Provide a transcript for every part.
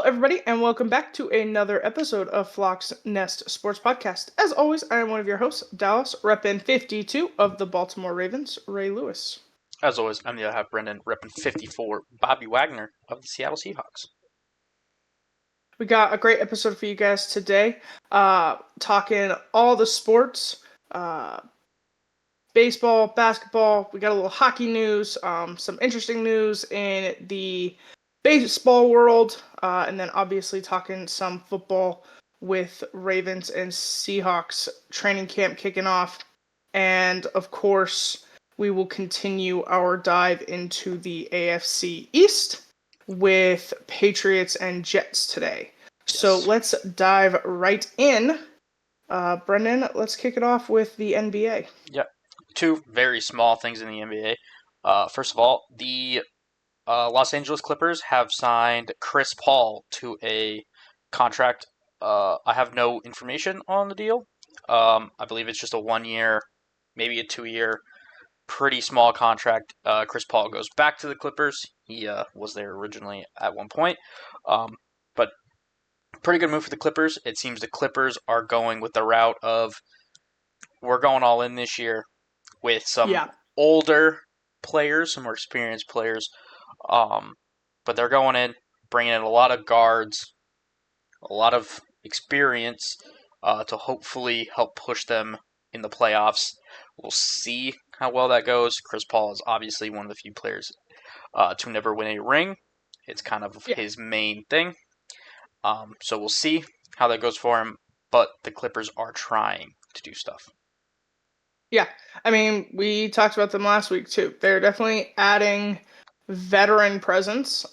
everybody, and welcome back to another episode of Flock's Nest Sports Podcast. As always, I am one of your hosts, Dallas, reppin' 52 of the Baltimore Ravens, Ray Lewis. As always, I'm the other half, Brendan, repping 54, Bobby Wagner of the Seattle Seahawks. We got a great episode for you guys today, talking all the sports, baseball, basketball. We got a little hockey news, some interesting news in the baseball world, and then obviously talking some football with Ravens and Seahawks training camp kicking off. And of course, we will continue our dive into the AFC East with Patriots and Jets today. Yes. So let's dive right in. Brendan, let's kick it off with the NBA. Yep. Two very small things in the NBA. First of all, the Los Angeles Clippers have signed Chris Paul to a contract. I have no information on the deal. I believe it's just a 1 year, maybe a 2 year, pretty small contract. Chris Paul goes back to the Clippers. He was there originally at one point. But pretty good move for the Clippers. It seems the Clippers are going with the route of we're going all in this year with some older players, some more experienced players. But they're going in, bringing in a lot of guards, a lot of experience to hopefully help push them in the playoffs. We'll see how well that goes. Chris Paul is obviously one of the few players to never win a ring. It's kind of his main thing. So we'll see how that goes for him. But the Clippers are trying to do stuff. Yeah, I mean, we talked about them last week too. They're definitely adding veteran presence.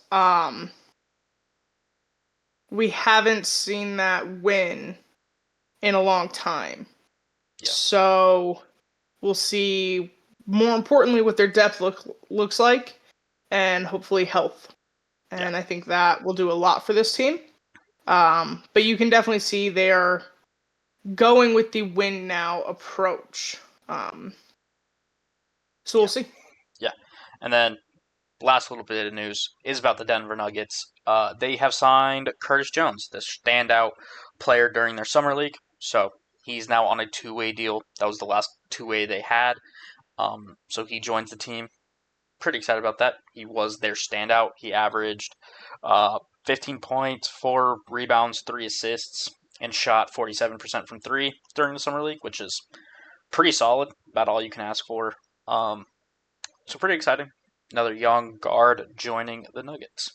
We haven't seen that win in a long time. Yeah. So we'll see, more importantly, what their depth looks like, and hopefully health. And I think that will do a lot for this team. But you can definitely see they are going with the win now approach. So we'll see. Yeah. And then last little bit of news is about the Denver Nuggets. They have signed Curtis Jones, the standout player during their summer league. So he's now on a two-way deal. That was the last two-way they had. So he joins the team. Pretty excited about that. He was their standout. He averaged 15 points, 4 rebounds, 3 assists, and shot 47% from 3 during the summer league, which is pretty solid. About all you can ask for. So pretty exciting. Another young guard joining the Nuggets.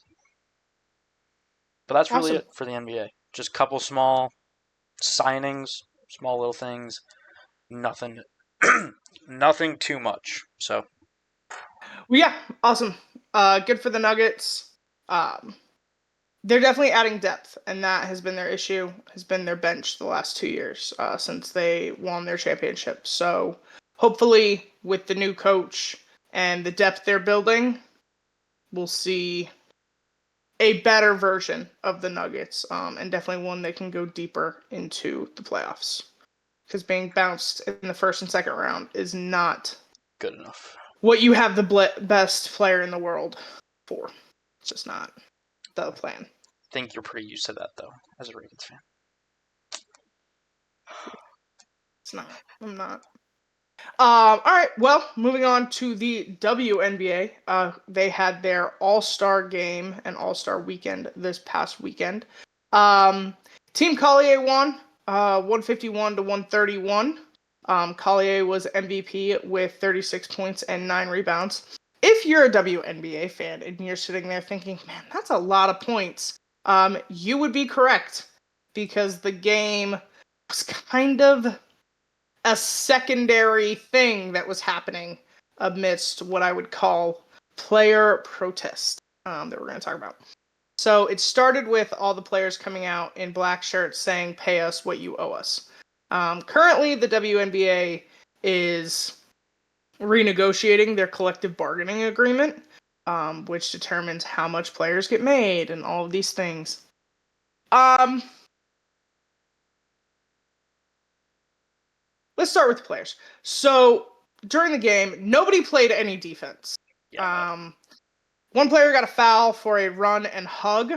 But that's really it for the NBA. Just a couple small signings, small little things. Nothing nothing too much. So well, yeah, awesome. Good for the Nuggets. They're definitely adding depth, and that has been their issue, has been their bench the last 2 years since they won their championship. So hopefully with the new coach and the depth they're building, we'll see a better version of the Nuggets, and definitely one that can go deeper into the playoffs. Because being bounced in the first and second round is not good enough. What you have the best player in the world for. It's just not the plan. I think you're pretty used to that, though, as a Ravens fan. It's not. I'm not. All right, well, moving on to the WNBA. They had their All-Star game and All-Star weekend this past weekend. Team Collier won 151-131. Collier was MVP with 36 points and 9 rebounds. If you're a WNBA fan and you're sitting there thinking, man, that's a lot of points, you would be correct, because the game was kind of a secondary thing that was happening amidst what I would call player protest that we're going to talk about. So it started with all the players coming out in black shirts saying, pay us what you owe us. Currently, the WNBA is renegotiating their collective bargaining agreement, which determines how much players get made and all of these things. Let's start with the players. So during the game, nobody played any defense. One player got a foul for a run and hug.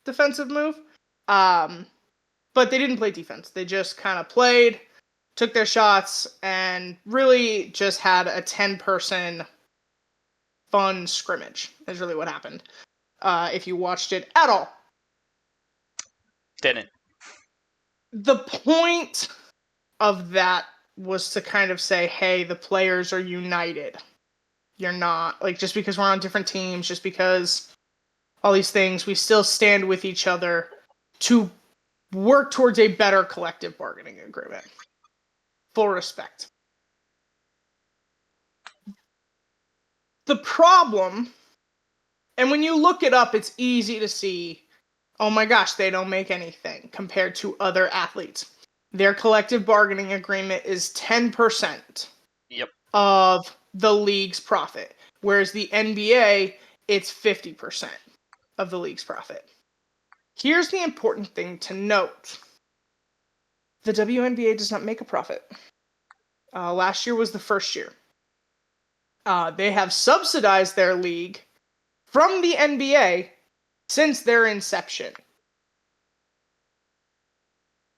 defensive move. But they didn't play defense. They just kind of played, took their shots, and really just had a 10-person fun scrimmage is really what happened. If you watched it at all. Didn't. The point of that was to kind of say, hey, the players are united. You're not, like, just because we're on different teams, just because all these things, we still stand with each other to work towards a better collective bargaining agreement. Full respect. The problem, and when you look it up, it's easy to see, oh my gosh, they don't make anything compared to other athletes. Their collective bargaining agreement is 10% of the league's profit, whereas the NBA, it's 50% of the league's profit. Here's the important thing to note. The WNBA does not make a profit. Last year was the first year. They have subsidized their league from the NBA since their inception.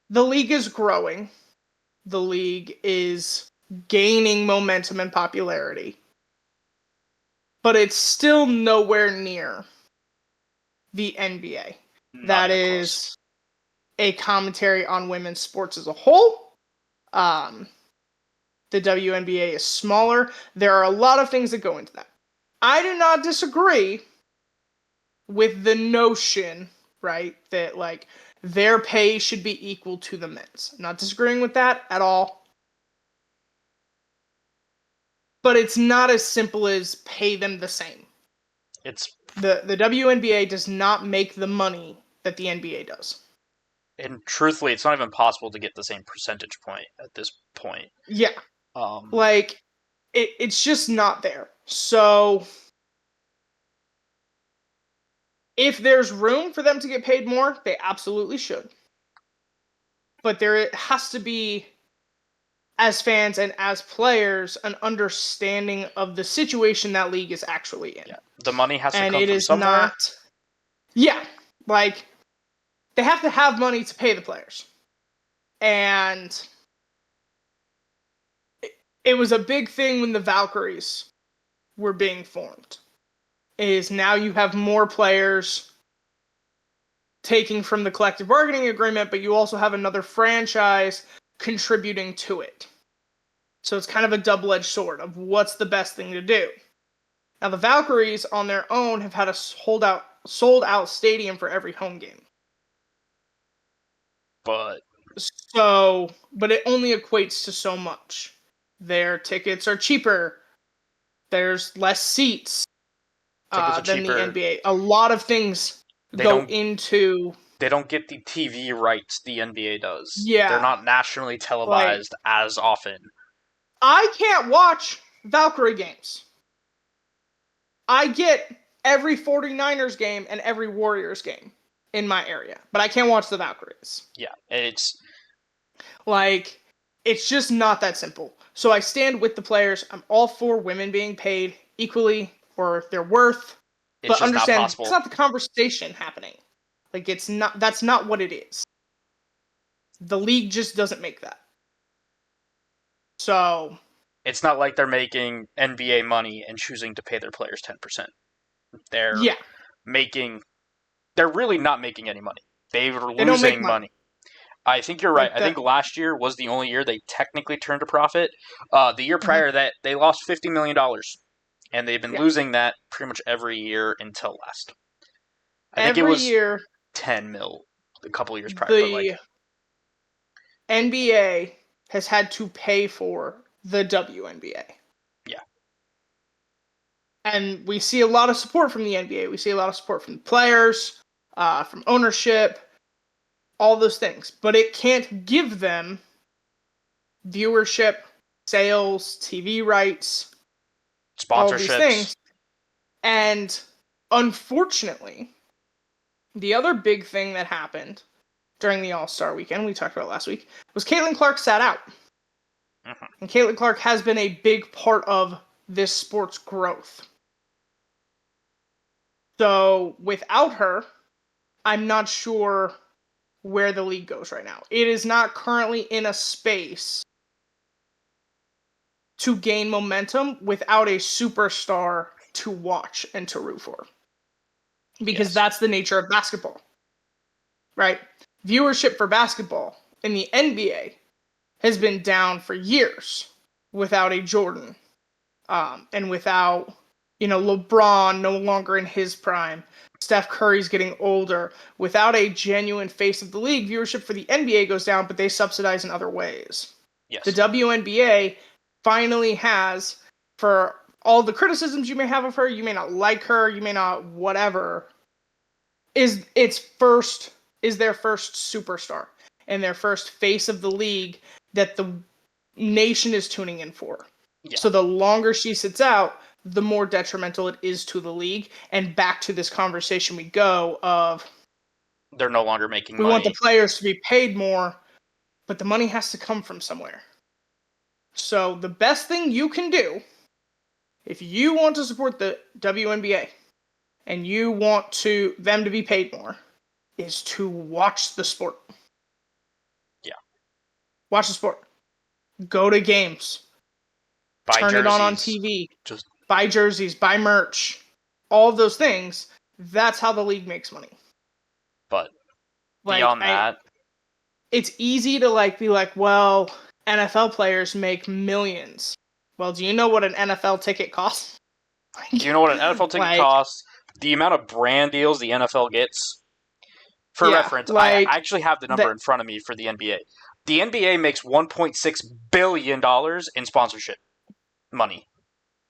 The league is growing. The league is gaining momentum and popularity. But it's still nowhere near the NBA. That is a commentary on women's sports as a whole. The WNBA is smaller. There are a lot of things that go into that. I do not disagree with the notion, right, that like their pay should be equal to the men's. I'm not disagreeing with that at all. But it's not as simple as pay them the same. It's the WNBA does not make the money that the NBA does. And truthfully, it's not even possible to get the same percentage point at this point. Yeah. Like, it's just not there. So, if there's room for them to get paid more, they absolutely should. But there has to be, as fans and as players, an understanding of the situation that league is actually in. Yeah. The money has to come from somewhere. And it is not... Yeah. Like, they have to have money to pay the players. And it was a big thing when the Valkyries were being formed. Is now you have more players taking from the collective bargaining agreement, but you also have another franchise contributing to it. So it's kind of a double-edged sword of what's the best thing to do. Now the Valkyries on their own have had a sold-out stadium for every home game. But it only equates to so much. Their tickets are cheaper. There's less seats than the NBA. A lot of things go into... They don't get the TV rights the NBA does. Yeah. They're not nationally televised as often. I can't watch Valkyrie games. I get every 49ers game and every Warriors game in my area, but I can't watch the Valkyries. Yeah, it's just not that simple. So I stand with the players. I'm all for women being paid equally for their worth, but understand it's not the conversation happening. Like, it's not. That's not what it is. The league just doesn't make that. So it's not like they're making NBA money and choosing to pay their players 10%. They're really not making any money. They're losing money. I think you're right. I think last year was the only year they technically turned a profit. The year prior to that, they lost $50 million. And they've been losing that pretty much every year until last. I think it was year, 10 mil a couple of years prior. The NBA has had to pay for the WNBA. Yeah. And we see a lot of support from the NBA. We see a lot of support from the players, from ownership, all those things. But it can't give them viewership, sales, TV rights, sponsorships, all these things. And unfortunately, the other big thing that happened during the All-Star weekend, we talked about last week, was Caitlin Clark sat out. Mm-hmm. And Caitlin Clark has been a big part of this sport's growth. So without her, I'm not sure where the league goes right now. It is not currently in a space to gain momentum without a superstar to watch and to root for. Because that's the nature of basketball, right? Viewership for basketball in the NBA has been down for years without a Jordan, and without, LeBron no longer in his prime. Steph Curry's getting older. Without a genuine face of the league, viewership for the NBA goes down, but they subsidize in other ways. Yes. The WNBA finally has, for all the criticisms you may have of her, you may not like her, you may not whatever, is their first superstar and their first face of the league that the nation is tuning in for. Yeah. So the longer she sits out, the more detrimental it is to the league. And back to this conversation we go of they're no longer making money. We want the players to be paid more, but the money has to come from somewhere. So the best thing you can do, if you want to support the WNBA and you want them to be paid more, is to watch the sport. Yeah. Watch the sport. Go to games. Turn it on TV. Just buy jerseys, buy merch. All of those things. That's how the league makes money. But beyond that, it's easy to be like, well, NFL players make millions. Well, do you know what an NFL ticket costs? Do you know what an NFL ticket costs? The amount of brand deals the NFL gets? For reference, I actually have the number in front of me for the NBA. The NBA makes $1.6 billion in sponsorship money.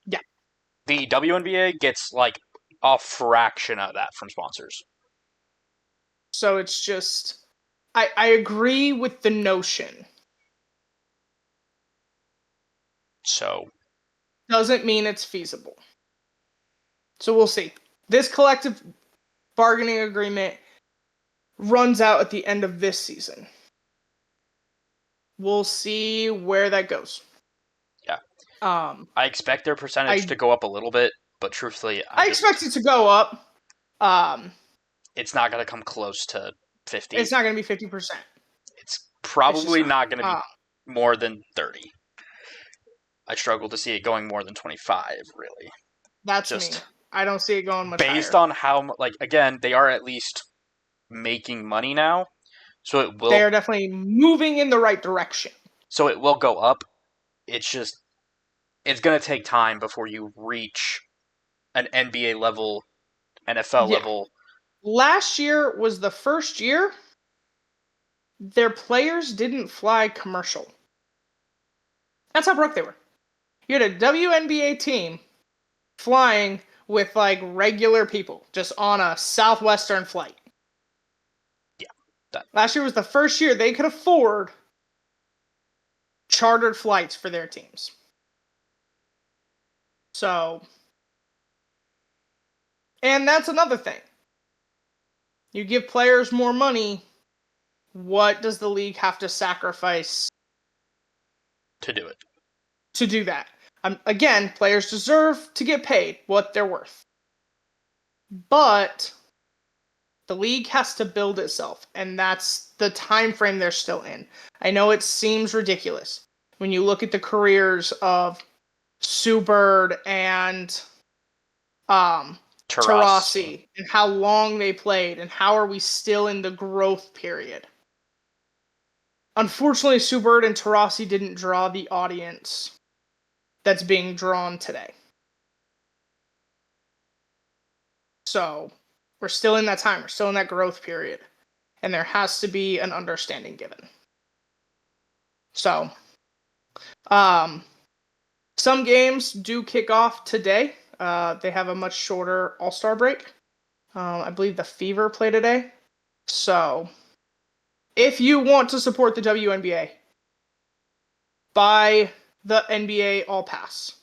Yeah. The WNBA gets a fraction of that from sponsors. So it's just, I agree with the notion. So. Doesn't mean it's feasible. So we'll see. This collective bargaining agreement runs out at the end of this season. We'll see where that goes. Yeah. I expect their percentage to go up a little bit, but truthfully, I expect it to go up. It's not going to come close to 50. It's not going to be 50%. It's probably not going to be more than 30. I struggle to see it going more than 25, really. That's me. I don't see it going much based higher. on how, again, they are at least making money now, so it will. They are definitely moving in the right direction. So it will go up. It's just, it's going to take time before you reach an NBA level, NFL level. Last year was the first year their players didn't fly commercial. That's how broke they were. You had a WNBA team flying with regular people, just on a Southwestern flight. Yeah. Last year was the first year they could afford chartered flights for their teams. So, and that's another thing. You give players more money, what does the league have to sacrifice to do it? To do that. Again, players deserve to get paid what they're worth. But the league has to build itself, and that's the time frame they're still in. I know it seems ridiculous when you look at the careers of Sue Bird and Taurasi and how long they played, and how are we still in the growth period. Unfortunately, Sue Bird and Taurasi didn't draw the audience that's being drawn today. So, we're still in that time. We're still in that growth period. And there has to be an understanding given. So, some games do kick off today. They have a much shorter All-Star break. I believe the Fever play today. So, if you want to support the WNBA, buy the NBA All Pass.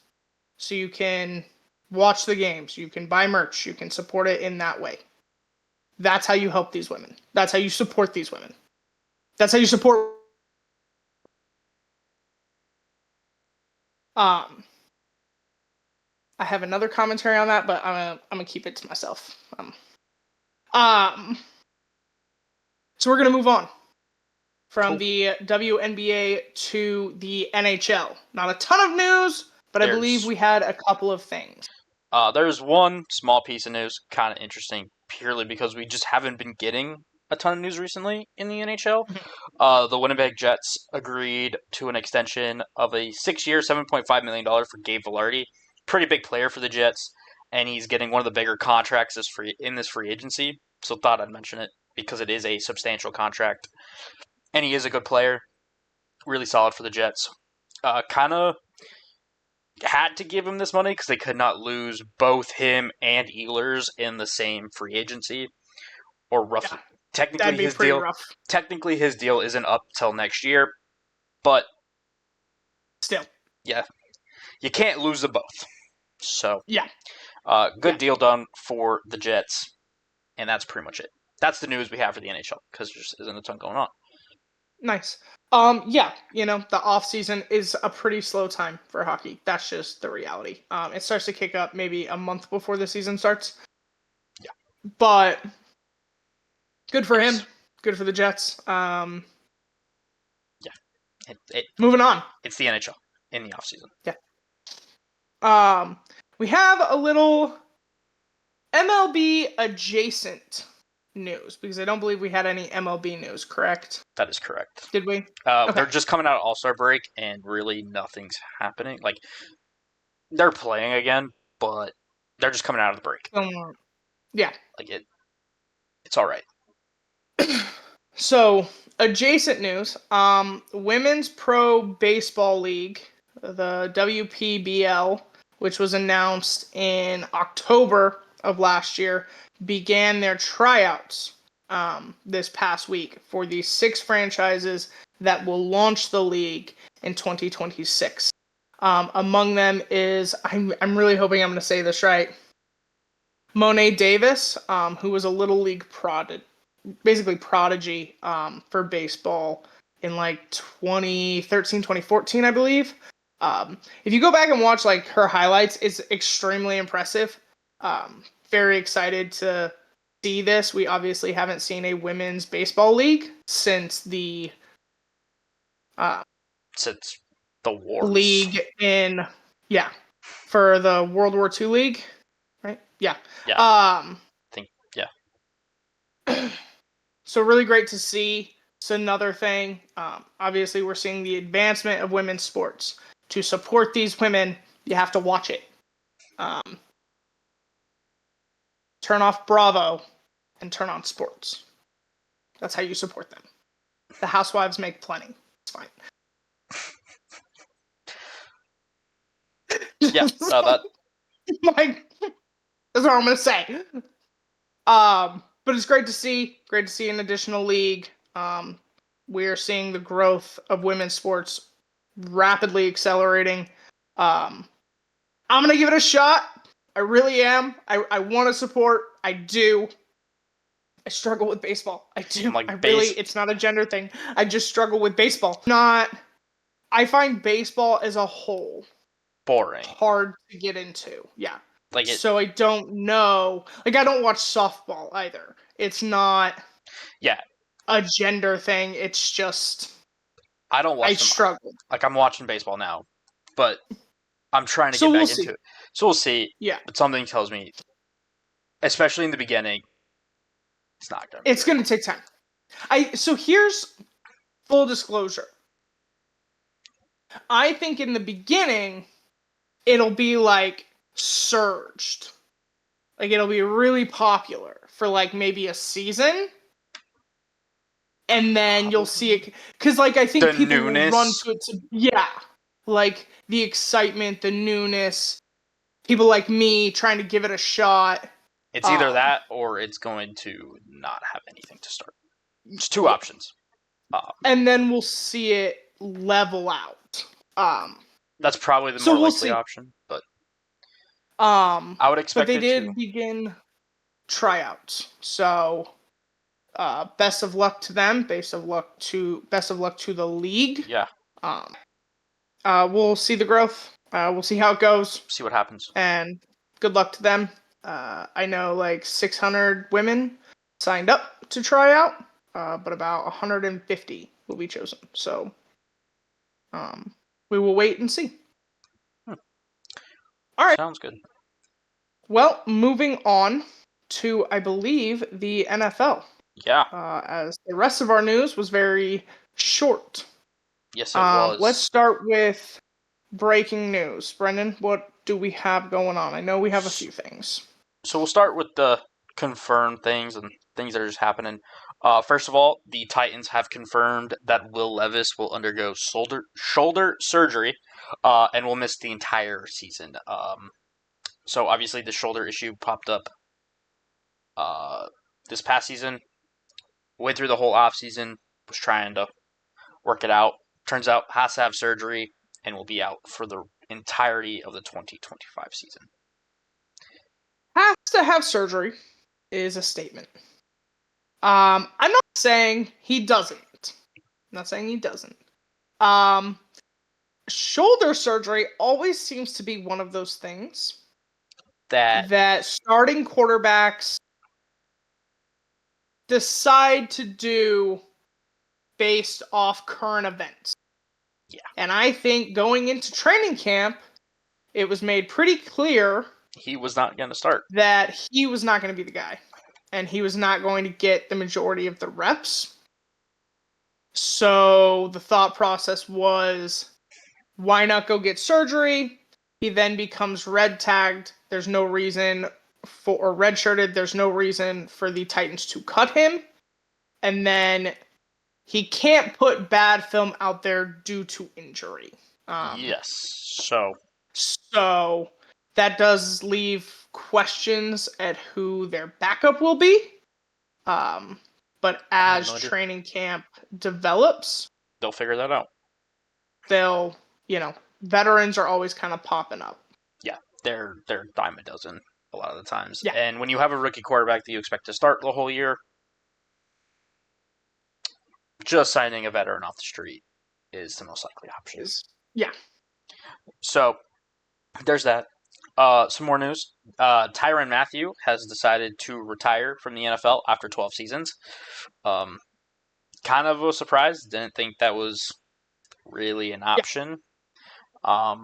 So you can watch the games, you can buy merch, you can support it in that way. That's how you help these women. That's how you support these women. That's how you support. I have another commentary on that, but I'm gonna keep it to myself. So we're going to move on from Cool. the WNBA to the NHL. Not a ton of news, but I believe we had a couple of things. There's one small piece of news, kind of interesting, purely because we just haven't been getting a ton of news recently in the NHL. The Winnipeg Jets agreed to an extension of a 6-year, $7.5 million for Gabe Vilardi. Pretty big player for the Jets, and he's getting one of the bigger contracts in this free agency. So thought I'd mention it because it is a substantial contract, and he is a good player, really solid for the Jets. Kind of had to give him this money because they could not lose both him and Ehlers in the same free agency, or roughly. Yeah, technically, that'd be his pretty deal. rough. Technically, his deal isn't up till next year, but still, yeah, you can't lose them both. So yeah, good deal done for the Jets, and that's pretty much it. That's the news we have for the NHL because there just isn't a ton going on. Nice. Yeah, the off season is a pretty slow time for hockey. That's just the reality. It starts to kick up maybe a month before the season starts. Yeah. But good for him. Good for the Jets. Yeah. Moving on. It's the NHL in the off season. Yeah. We have a little MLB adjacent news because I don't believe we had any MLB news, correct? That is correct. Did we? Okay. They're just coming out of All-Star break, and really nothing's happening. Like, they're playing again, but they're just coming out of the break. Yeah. Like, it's all right. So, adjacent news, Women's Pro Baseball League, the WPBL, which was announced in October of last year, began their tryouts this past week for the 6 franchises that will launch the league in 2026. Among them is, I'm really hoping I'm going to say this right, Monet Davis, who was a Little League prodigy for baseball in like 2013, 2014, I believe. If you go back and watch like her highlights, it's extremely impressive. Very excited to see this. We obviously haven't seen a women's baseball league since the wars. League for the World War II league, right? Yeah. So really great to see. It's another thing. Obviously, we're seeing the advancement of women's sports. To support these women, you have to watch it. Turn off Bravo and turn on sports. That's how you support them. The housewives make plenty. It's fine. Yeah, that. Like, that's what I'm gonna say. But it's great to see. Great to see an additional league. We are seeing the growth of women's sports rapidly accelerating. I'm gonna give it a shot. I really am. I want to support. I do. I struggle with baseball. I do. It's not a gender thing. I just struggle with baseball. I find baseball as a whole boring. Hard to get into. Yeah. So I don't know. Like, I don't watch softball either. It's not a gender thing. It's just I don't watch I struggle. Like, I'm watching baseball now, but I'm trying to get back into it. So we'll see. Yeah. But something tells me, especially in the beginning, it's not going to be It's going to take time. So here's full disclosure. I think in the beginning, it'll be like surged. Like, it'll be really popular for like maybe a season. And then you'll see it, because like I think people will run to it. Like the excitement, the newness. People like me trying to give it a shot. It's either that or it's going to not have anything to start. It's 2 options. And then we'll see it level out. That's probably the more likely option, but I would expect. But they did begin tryouts, so best of luck to them. Best of luck to the league. Yeah. We'll see the growth. We'll see how it goes. See what happens. And good luck to them. I know like 600 women signed up to try out. but about 150 will be chosen. So we will wait and see. All right. Sounds good. Well, moving on to, I believe, the NFL. Yeah. As the rest of our news was very short. Yes, it was. Let's start with breaking news. Brendan, what do we have going on? I know we have a few things. So we'll start with the confirmed things and things that are just happening. First of all, the Titans have confirmed that Will Levis will undergo shoulder surgery and will miss the entire season. So obviously the shoulder issue popped up this past season. Went through the whole offseason, was trying to work it out. Turns out has to have surgery and will be out for the entirety of the 2025 season. Has to have surgery is a statement. I'm not saying he doesn't. I'm not saying he doesn't. Shoulder surgery always seems to be one of those things that starting quarterbacks decide to do based off current events. Yeah. And I think going into training camp, it was made pretty clear he was not going to start. That he was not going to be the guy. And he was not going to get the majority of the reps. So the thought process was, why not go get surgery? He then becomes red tagged. There's no reason for, or red shirted. There's no reason for the Titans to cut him. And then he can't put bad film out there due to injury. Yes. So that does leave questions at who their backup will be. But as training camp develops, they'll figure that out. They'll, veterans are always kind of popping up. Yeah, they're dime a dozen a lot of the times. Yeah. And when you have a rookie quarterback that you expect to start the whole year, just signing a veteran off the street is the most likely option. Yeah. So there's that. Some more news. Tyrann Mathieu has decided to retire from the NFL after 12 seasons. Kind of a surprise. Didn't think that was really an option. Yeah.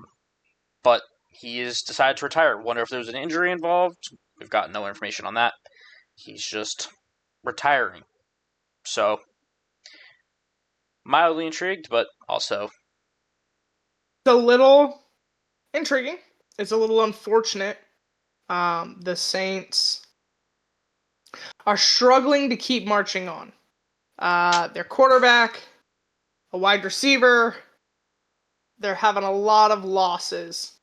But he has decided to retire. Wonder if there's an injury involved. We've got no information on that. He's just retiring. So, mildly intrigued, but also... It's a little intriguing. It's a little unfortunate. The Saints are struggling to keep marching on. Their quarterback, a wide receiver, they're having a lot of losses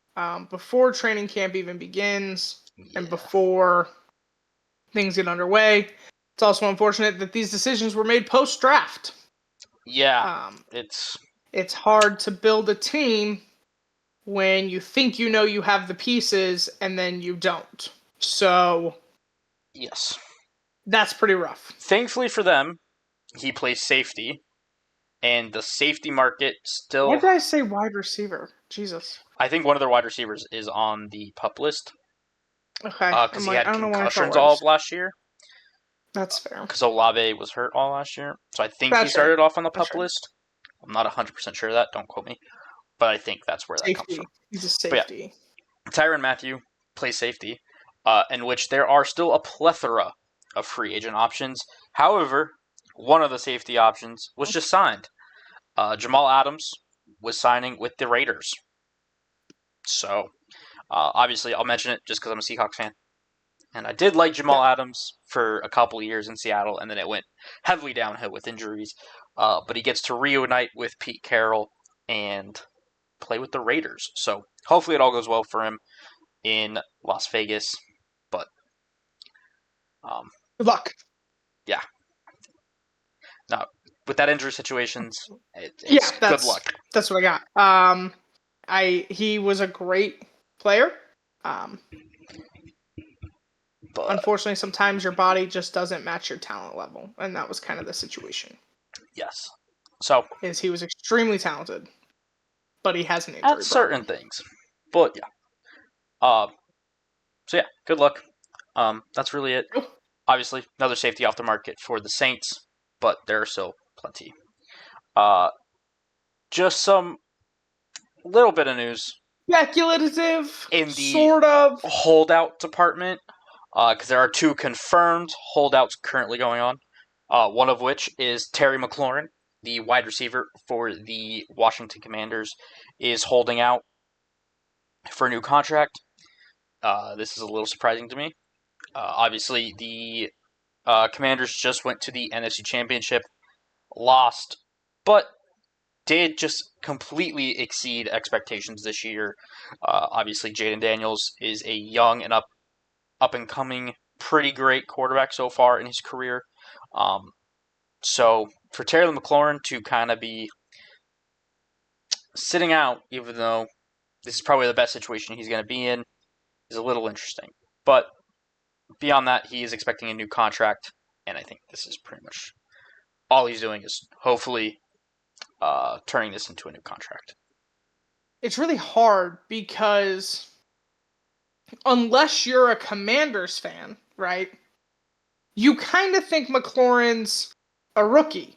before training camp even begins and before things get underway. It's also unfortunate that these decisions were made post-draft. Yeah, it's hard to build a team when you think you know you have the pieces and then you don't. So, yes, that's pretty rough. Thankfully for them, he plays safety, and the safety market still... Why did I say wide receiver? Jesus. I think one of their wide receivers is on the PUP list. Okay. Because he had concussions all of last year. That's fair. Because Olave was hurt all last year. So I think he started off on the PUP list. I'm not 100% sure of that. Don't quote me. But I think that's where that comes from. He's a safety. Yeah, Tyrann Mathieu plays safety, in which there are still a plethora of free agent options. However, one of the safety options was just signed. Jamal Adams was signing with the Raiders. So, obviously, I'll mention it just because I'm a Seahawks fan. And I did like Jamal Adams for a couple of years in Seattle, and then it went heavily downhill with injuries. But he gets to reunite with Pete Carroll and play with the Raiders. So hopefully it all goes well for him in Las Vegas. But good luck. Yeah. Now, with that injury situations, it's good luck. That's what I got. He was a great player. But unfortunately, sometimes your body just doesn't match your talent level, and that was kind of the situation. Yes. So he was extremely talented, but he has an injury at certain things. But yeah. So yeah, good luck. That's really it. Obviously, another safety off the market for the Saints. but there are still plenty. Uh, just some little bit of news Speculative, in the sort of. holdout department, because there are two confirmed holdouts currently going on. One of which is Terry McLaurin, the wide receiver for the Washington Commanders, is holding out for a new contract. This is a little surprising to me. Obviously, the Commanders just went to the NFC Championship, lost, but did just completely exceed expectations this year. Obviously, Jaden Daniels is a young and up and coming, pretty great quarterback so far in his career. So for Terry McLaurin to kind of be sitting out, even though this is probably the best situation he's going to be in, is a little interesting. But beyond that, he is expecting a new contract, and I think this is pretty much all he's doing is hopefully turning this into a new contract. It's really hard because unless you're a Commanders fan, right? You kind of think McLaurin's a rookie,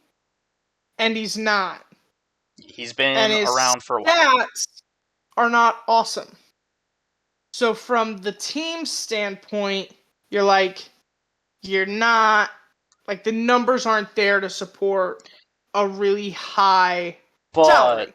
and he's not. He's And been his around for a while. stats are not awesome. So from the team standpoint, you're like, you're not, like, the numbers aren't there to support a really high But salary.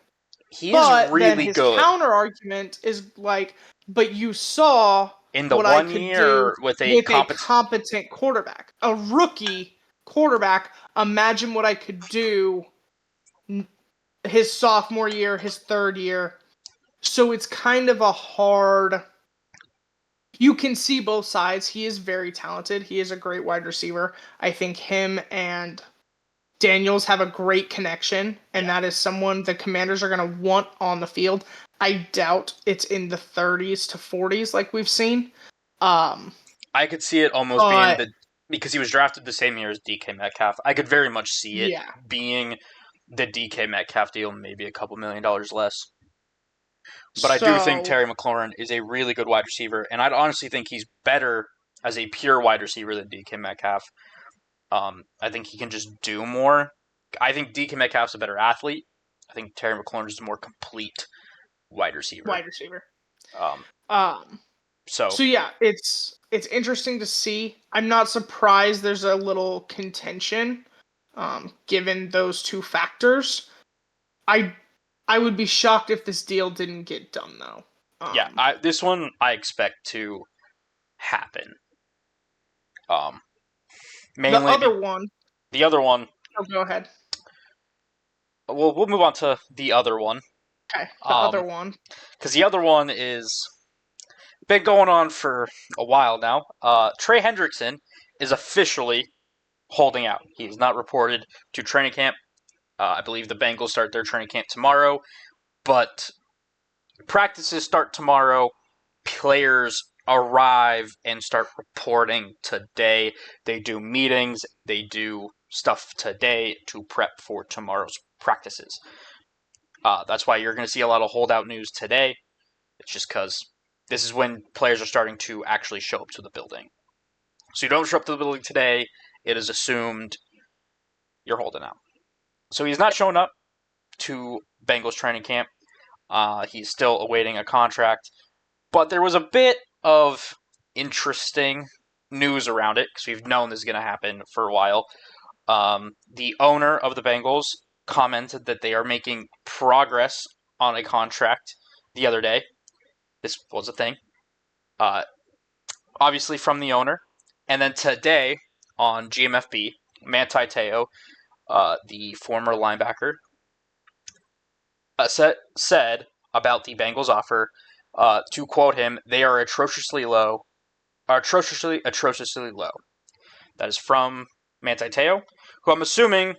he is But then really his good. counter argument is like, but you saw In the what I 1 could do year with a with a competent quarterback. A rookie quarterback, imagine what I could do his sophomore year, his third year. So it's kind of a hard. You can see both sides. He is very talented. He is a great wide receiver. I think him and Daniels have a great connection, and that is someone the Commanders are going to want on the field. I doubt it's in the 30s to 40s like we've seen. I could see it almost being because he was drafted the same year as DK Metcalf. I could very much see it being the DK Metcalf deal, maybe a couple $1 million less. But I do think Terry McLaurin is a really good wide receiver, and I'd honestly think he's better as a pure wide receiver than DK Metcalf. I think he can just do more. I think DK Metcalf's a better athlete. I think Terry McLaurin is a more complete wide receiver. So yeah, it's interesting to see. I'm not surprised there's a little contention, given those two factors. I would be shocked if this deal didn't get done, though. This one I expect to happen. Mainly the other one. Oh, go ahead. Well, we'll move on to the other one. Okay, the other one. Because the other one is been going on for a while now. Trey Hendrickson is officially holding out. He is not reported to training camp. I believe the Bengals start their training camp tomorrow, but practices start tomorrow. Players arrive and start reporting today. They do meetings. They do stuff today to prep for tomorrow's practices. That's why you're going to see a lot of holdout news today. It's just because this is when players are starting to actually show up to the building. So you don't show up to the building today, it is assumed you're holding out. So he's not showing up to Bengals training camp. He's still awaiting a contract. But there was a bit of interesting news around it, because we've known this is going to happen for a while. The owner of the Bengals commented that they are making progress on a contract the other day. This was a thing. Obviously from the owner. And then today on GMFB, Manti Te'o, the former linebacker, said about the Bengals offer, to quote him, they are atrociously low. Atrociously low. That is from Manti Te'o, who I'm assuming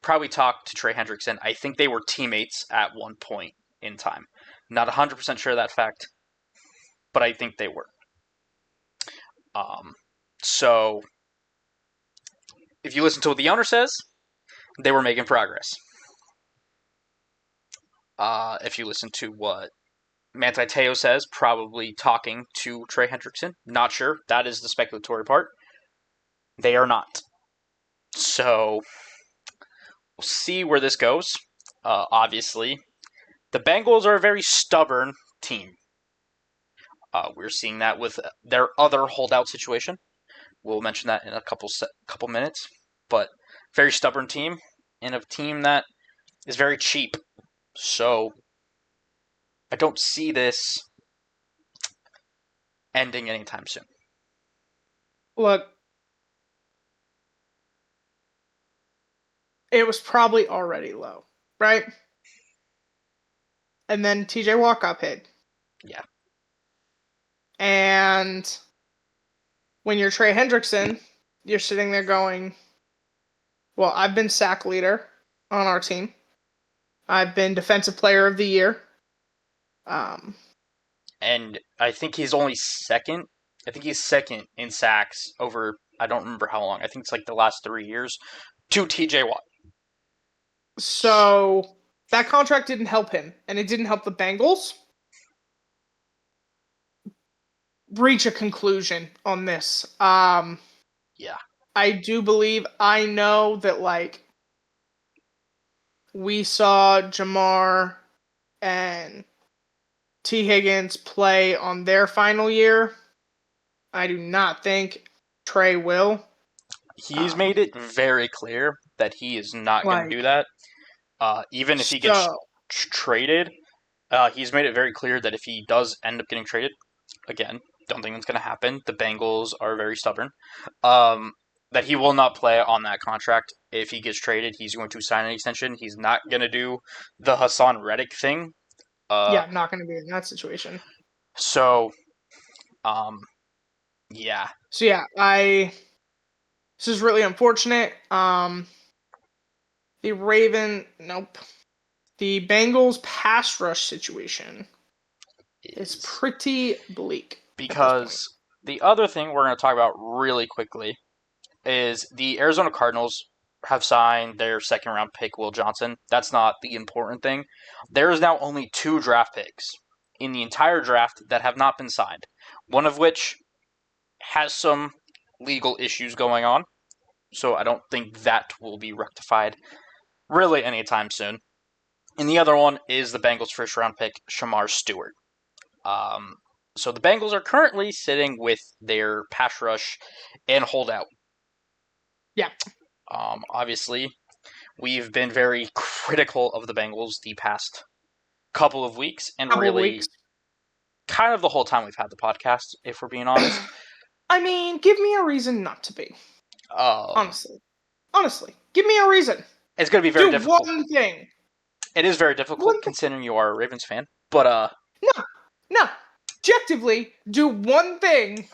probably talked to Trey Hendrickson. I think they were teammates at one point in time. Not 100% sure of that fact, but I think they were. So, if you listen to what the owner says, they were making progress. If you listen to what Manti Te'o says, probably talking to Trey Hendrickson. Not sure. That is the speculatory part. They are not. So, We'll see where this goes. Obviously, the Bengals are a very stubborn team. We're seeing that with their other holdout situation. We'll mention that in a couple minutes. But very stubborn team, and a team that is very cheap. So I don't see this ending anytime soon. Look, it was probably already low, right? And then TJ Watt got paid. Yeah. And when you're Trey Hendrickson, you're sitting there going, well, I've been sack leader on our team. I've been defensive player of the year. And I think he's only second. I think he's second in sacks over, I don't remember how long. I think it's like the last 3 years to TJ Watt. So that contract didn't help him, and it didn't help the Bengals reach a conclusion on this. Yeah. I do believe, I know that, like, we saw Jamar and T. Higgins play on their final year. I do not think Trey will. He's made it very clear that he is not going to do that. Even if he gets traded, he's made it very clear that if he does end up getting traded, again, don't think that's going to happen. The Bengals are very stubborn. That he will not play on that contract. If he gets traded, he's going to sign an extension. He's not going to do the Hassan Reddick thing. Not going to be in that situation. So, yeah. So yeah, this is really unfortunate. The Bengals pass rush situation is pretty bleak. Because the other thing we're going to talk about really quickly is the Arizona Cardinals have signed their second round pick, Will Johnson. That's not the important thing. There is now only 2 draft picks in the entire draft that have not been signed. One of which has some legal issues going on. So I don't think that will be rectified really anytime soon. And the other one is the Bengals' first round pick, Shamar Stewart. So the Bengals are currently sitting with their pass rush and holdout. Yeah. Obviously, we've been very critical of the Bengals the past couple of weeks, and kind of the whole time we've had the podcast, if we're being honest. I mean, give me a reason not to be. Honestly, give me a reason. It's going to be very difficult. Do one thing. It is very difficult considering you are a Ravens fan, but No. Objectively, do one thing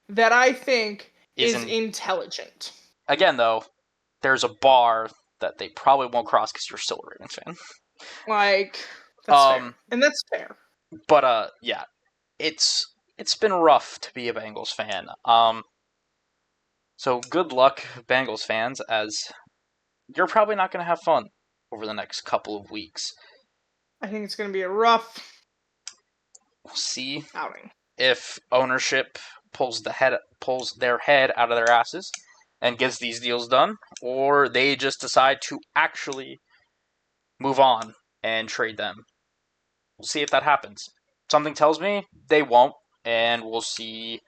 that I think is intelligent. Again, though, there's a bar that they probably won't cross because you're still a Ravens fan. That's fair. And that's fair. But yeah, it's been rough to be a Bengals fan. So good luck, Bengals fans, as you're probably not going to have fun over the next couple of weeks. I think it's going to be a rough. We'll see outing. If ownership pulls their head out of their asses and gets these deals done, or they just decide to actually move on and trade them. We'll see if that happens. Something tells me they won't, and we'll see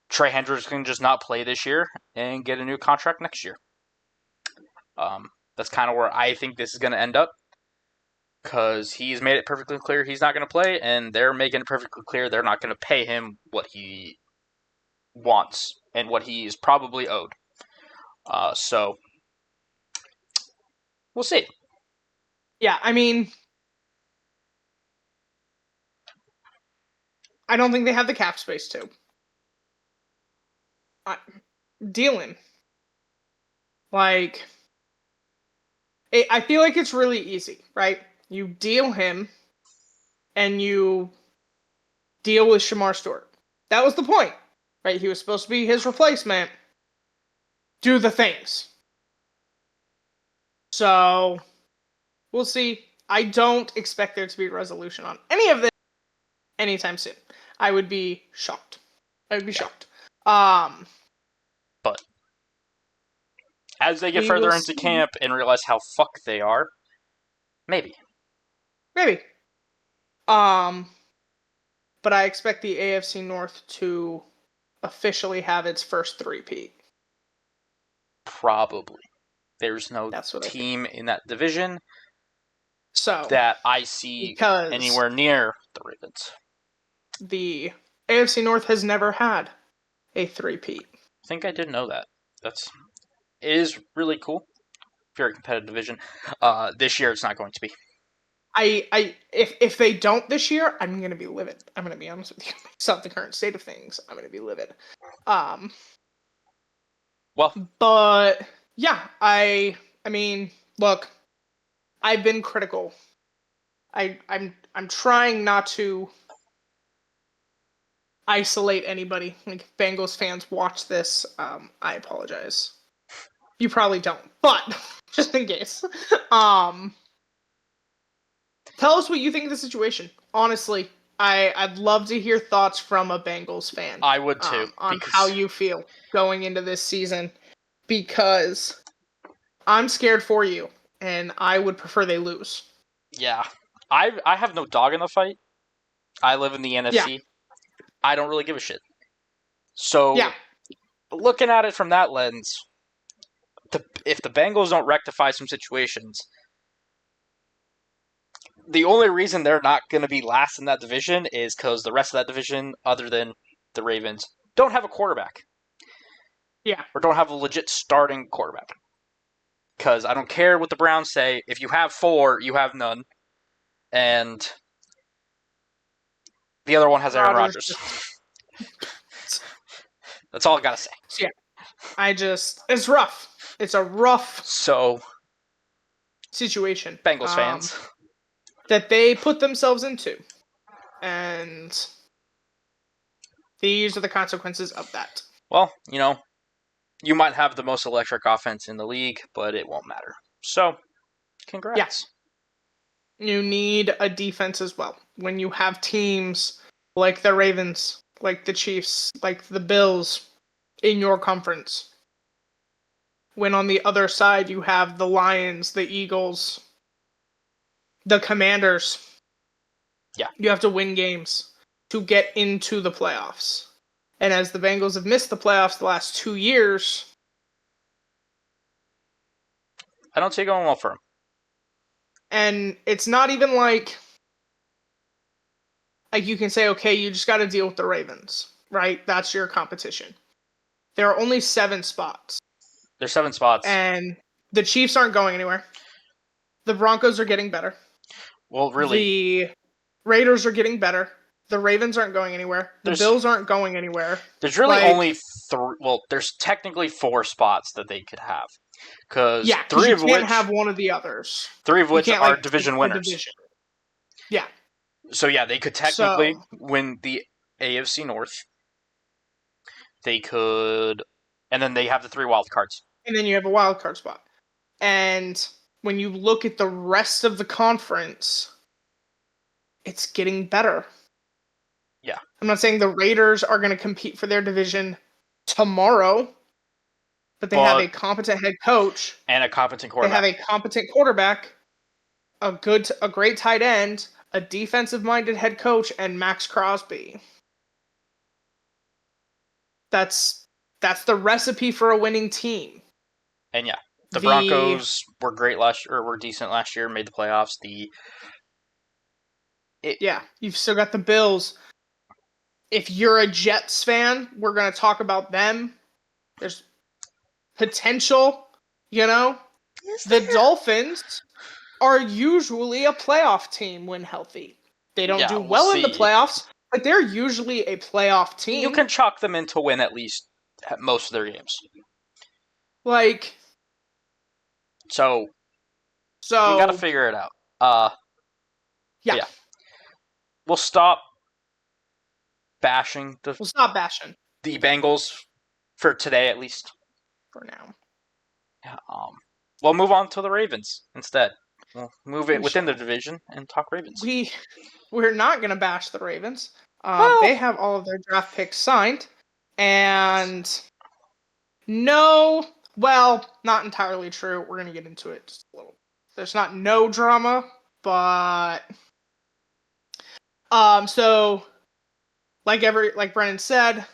Trey Hendrickson can just not play this year and get a new contract next year. That's kind of where I think this is going to end up, because he's made it perfectly clear he's not going to play, and they're making it perfectly clear they're not going to pay him what he wants and what he is probably owed. So, we'll see. Yeah, I mean, I don't think they have the cap space to. Deal him. Like, I feel like it's really easy, right? You deal him, and you deal with Shamar Stewart. That was the point, right? He was supposed to be his replacement. Do the things. So, we'll see. I don't expect there to be a resolution on any of this anytime soon. I would be shocked. Shocked. But As they get We will further into see. camp and realize how fucked they are, maybe. Maybe. But I expect the AFC North to officially have its first three-peat. Probably. There's no That's what I think. team in that division So, that I see because anywhere near the Ravens. the AFC North has never had a three-peat. I think I did know that. It is really cool. Very competitive division. This year it's not going to be. If they don't this year, I'm gonna be livid. I'm gonna be honest with you. Based off the current state of things, I'm gonna be livid. Well, But yeah, I mean, look, I've been critical. I'm trying not to isolate anybody. Like if Bengals fans watch this, I apologize. You probably don't, but just in case. Tell us what you think of the situation. Honestly, I'd love to hear thoughts from a Bengals fan. I would too. On how you feel going into this season, because I'm scared for you, and I would prefer they lose. Yeah. I have no dog in the fight. I live in the NFC. Yeah. I don't really give a shit. So, Yeah. looking at it from that lens, if the Bengals don't rectify some situations, the only reason they're not going to be last in that division is because the rest of that division, other than the Ravens, don't have a quarterback. Yeah. Or don't have a legit starting quarterback. Because I don't care what the Browns say. If you have 4, you have none. And the other one has Aaron Rodgers. That's all I gotta say. Yeah. It's rough. It's a rough situation. Bengals fans. That they put themselves into. And these are the consequences of that. Well, you might have the most electric offense in the league, but it won't matter. So, congrats. Yeah. You need a defense as well. When you have teams like the Ravens, like the Chiefs, like the Bills in your conference. When on the other side you have the Lions, the Eagles, the Commanders. Yeah. You have to win games to get into the playoffs. And as the Bengals have missed the playoffs the last 2 years, I don't see it going well for them. And it's not even like you can say, okay, you just got to deal with the Ravens, right? That's your competition. There are only 7 spots. There's 7 spots. And the Chiefs aren't going anywhere. The Broncos are getting better. Well, really. The Raiders are getting better. The Ravens aren't going anywhere. The Bills aren't going anywhere. There's really only 3. Well, there's technically 4 spots that they could have. Because 3 of which you can't have one of the others. 3 of which are division winners. Division. Yeah. So yeah, they could technically win the AFC North. They could, and then they have the 3 wild cards. And then you have a wild card spot. And when you look at the rest of the conference, it's getting better. Yeah. I'm not saying the Raiders are going to compete for their division tomorrow, but they have a competent head coach and a competent quarterback. They have a competent quarterback, a great tight end, a defensive-minded head coach, and Max Crosby. That's the recipe for a winning team. And yeah, the Broncos were great were decent last year, made the playoffs. You've still got the Bills. If you're a Jets fan, we're going to talk about them. There's potential, The Dolphins are usually a playoff team when healthy. They don't do well in the playoffs, but they're usually a playoff team. You can chalk them in to win at least most of their games. So we got to figure it out. Yeah. We'll stop bashing the Bengals for today, at least. For now. Yeah. We'll move on to the Ravens instead. We'll move it within the division and talk Ravens. We're not going to bash the Ravens. They have all of their draft picks signed. And no, Well, not entirely true. We're going to get into it just a little. There's not no drama, but so like Brennan said,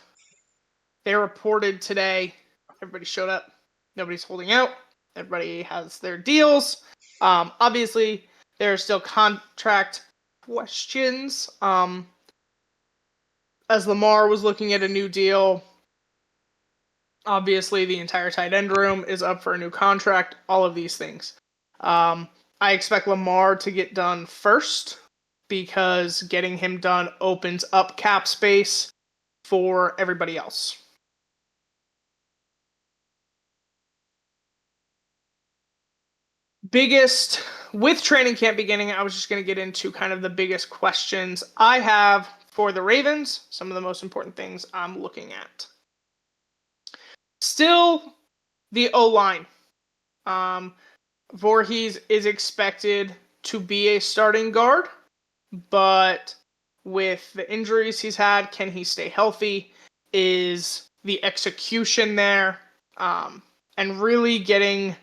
they reported today. Everybody showed up. Nobody's holding out. Everybody has their deals. Obviously, there are still contract questions. As Lamar was looking at a new deal, obviously the entire tight end room is up for a new contract. All of these things. I expect Lamar to get done first because getting him done opens up cap space for everybody else. Biggest with training camp beginning, I was just going to get into kind of the biggest questions I have for the Ravens, some of the most important things I'm looking at. Still, the O-line. Voorhees is expected to be a starting guard, but with the injuries he's had, can he stay healthy? Is the execution there? And really getting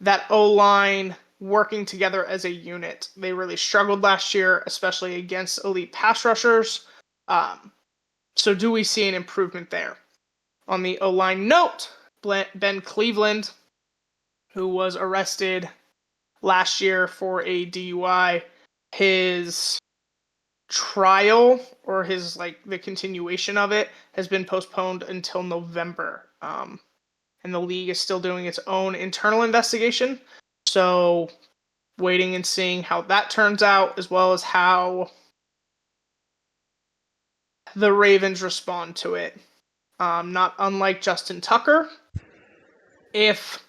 that O-line working together as a unit. They really struggled last year, especially against elite pass rushers. So do we see an improvement there? On the O-line note, Ben Cleveland, who was arrested last year for a DUI, his trial or his the continuation of it has been postponed until November. And the league is still doing its own internal investigation. So waiting and seeing how that turns out, as well as how the Ravens respond to it. Not unlike Justin Tucker, if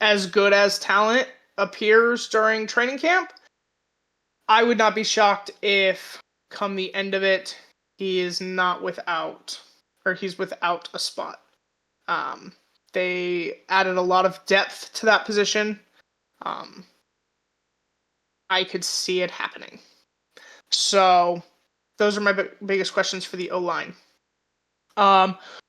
as good as talent appears during training camp, I would not be shocked if come the end of it, he's without a spot. They added a lot of depth to that position. I could see it happening. So those are my biggest questions for the O-line.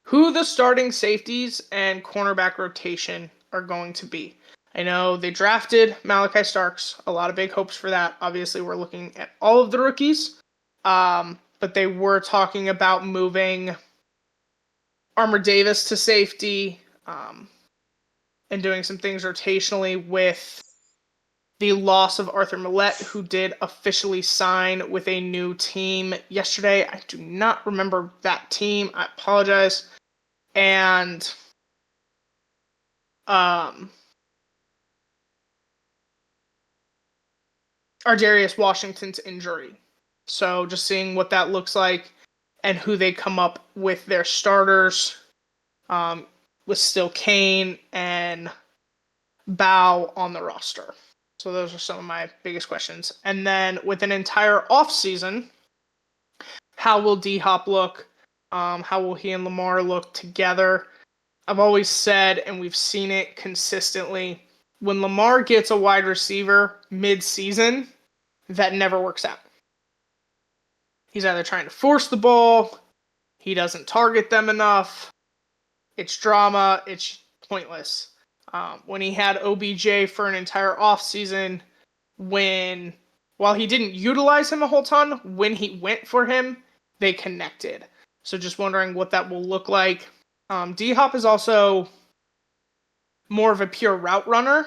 Who the starting safeties and cornerback rotation are going to be. I know they drafted Malachi Starks. A lot of big hopes for that. Obviously, we're looking at all of the rookies. But they were talking about moving Armour Davis to safety and doing some things rotationally with the loss of Arthur Millette, who did officially sign with a new team yesterday. I do not remember that team. I apologize. And Ardarius Washington's injury. So just seeing what that looks like and who they come up with their starters, with still Kane and Bow on the roster. So those are some of my biggest questions. And then with an entire offseason, how will D-Hop look? How will he and Lamar look together? I've always said, and we've seen it consistently, when Lamar gets a wide receiver mid-season, that never works out. He's either trying to force the ball, he doesn't target them enough, it's drama, it's pointless. When he had OBJ for an entire offseason, while he didn't utilize him a whole ton, when he went for him, they connected. So just wondering what that will look like. D-Hop is also more of a pure route runner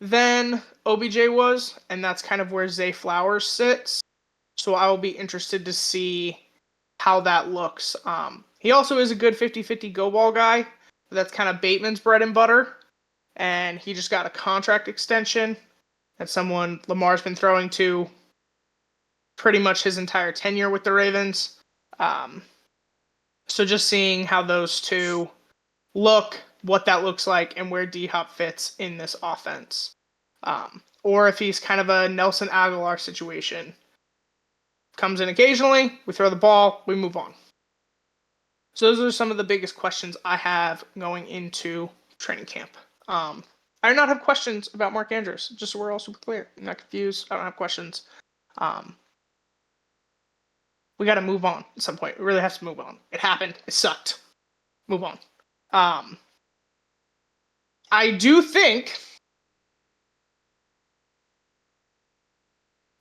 than OBJ was, and that's kind of where Zay Flowers sits. So I will be interested to see how that looks. He also is a good 50-50 go ball guy. That's kind of Bateman's bread and butter. And he just got a contract extension. That's someone Lamar's been throwing to pretty much his entire tenure with the Ravens. So just seeing how those two look, what that looks like, and where D-Hop fits in this offense. Or if he's kind of a Nelson Aguilar situation. Comes in occasionally, we throw the ball, we move on. So those are some of the biggest questions I have going into training camp. I do not have questions about Mark Andrews, just so we're all super clear. I'm not confused. I don't have questions. We got to move on at some point. We really have to move on. It happened. It sucked. Move on. I do think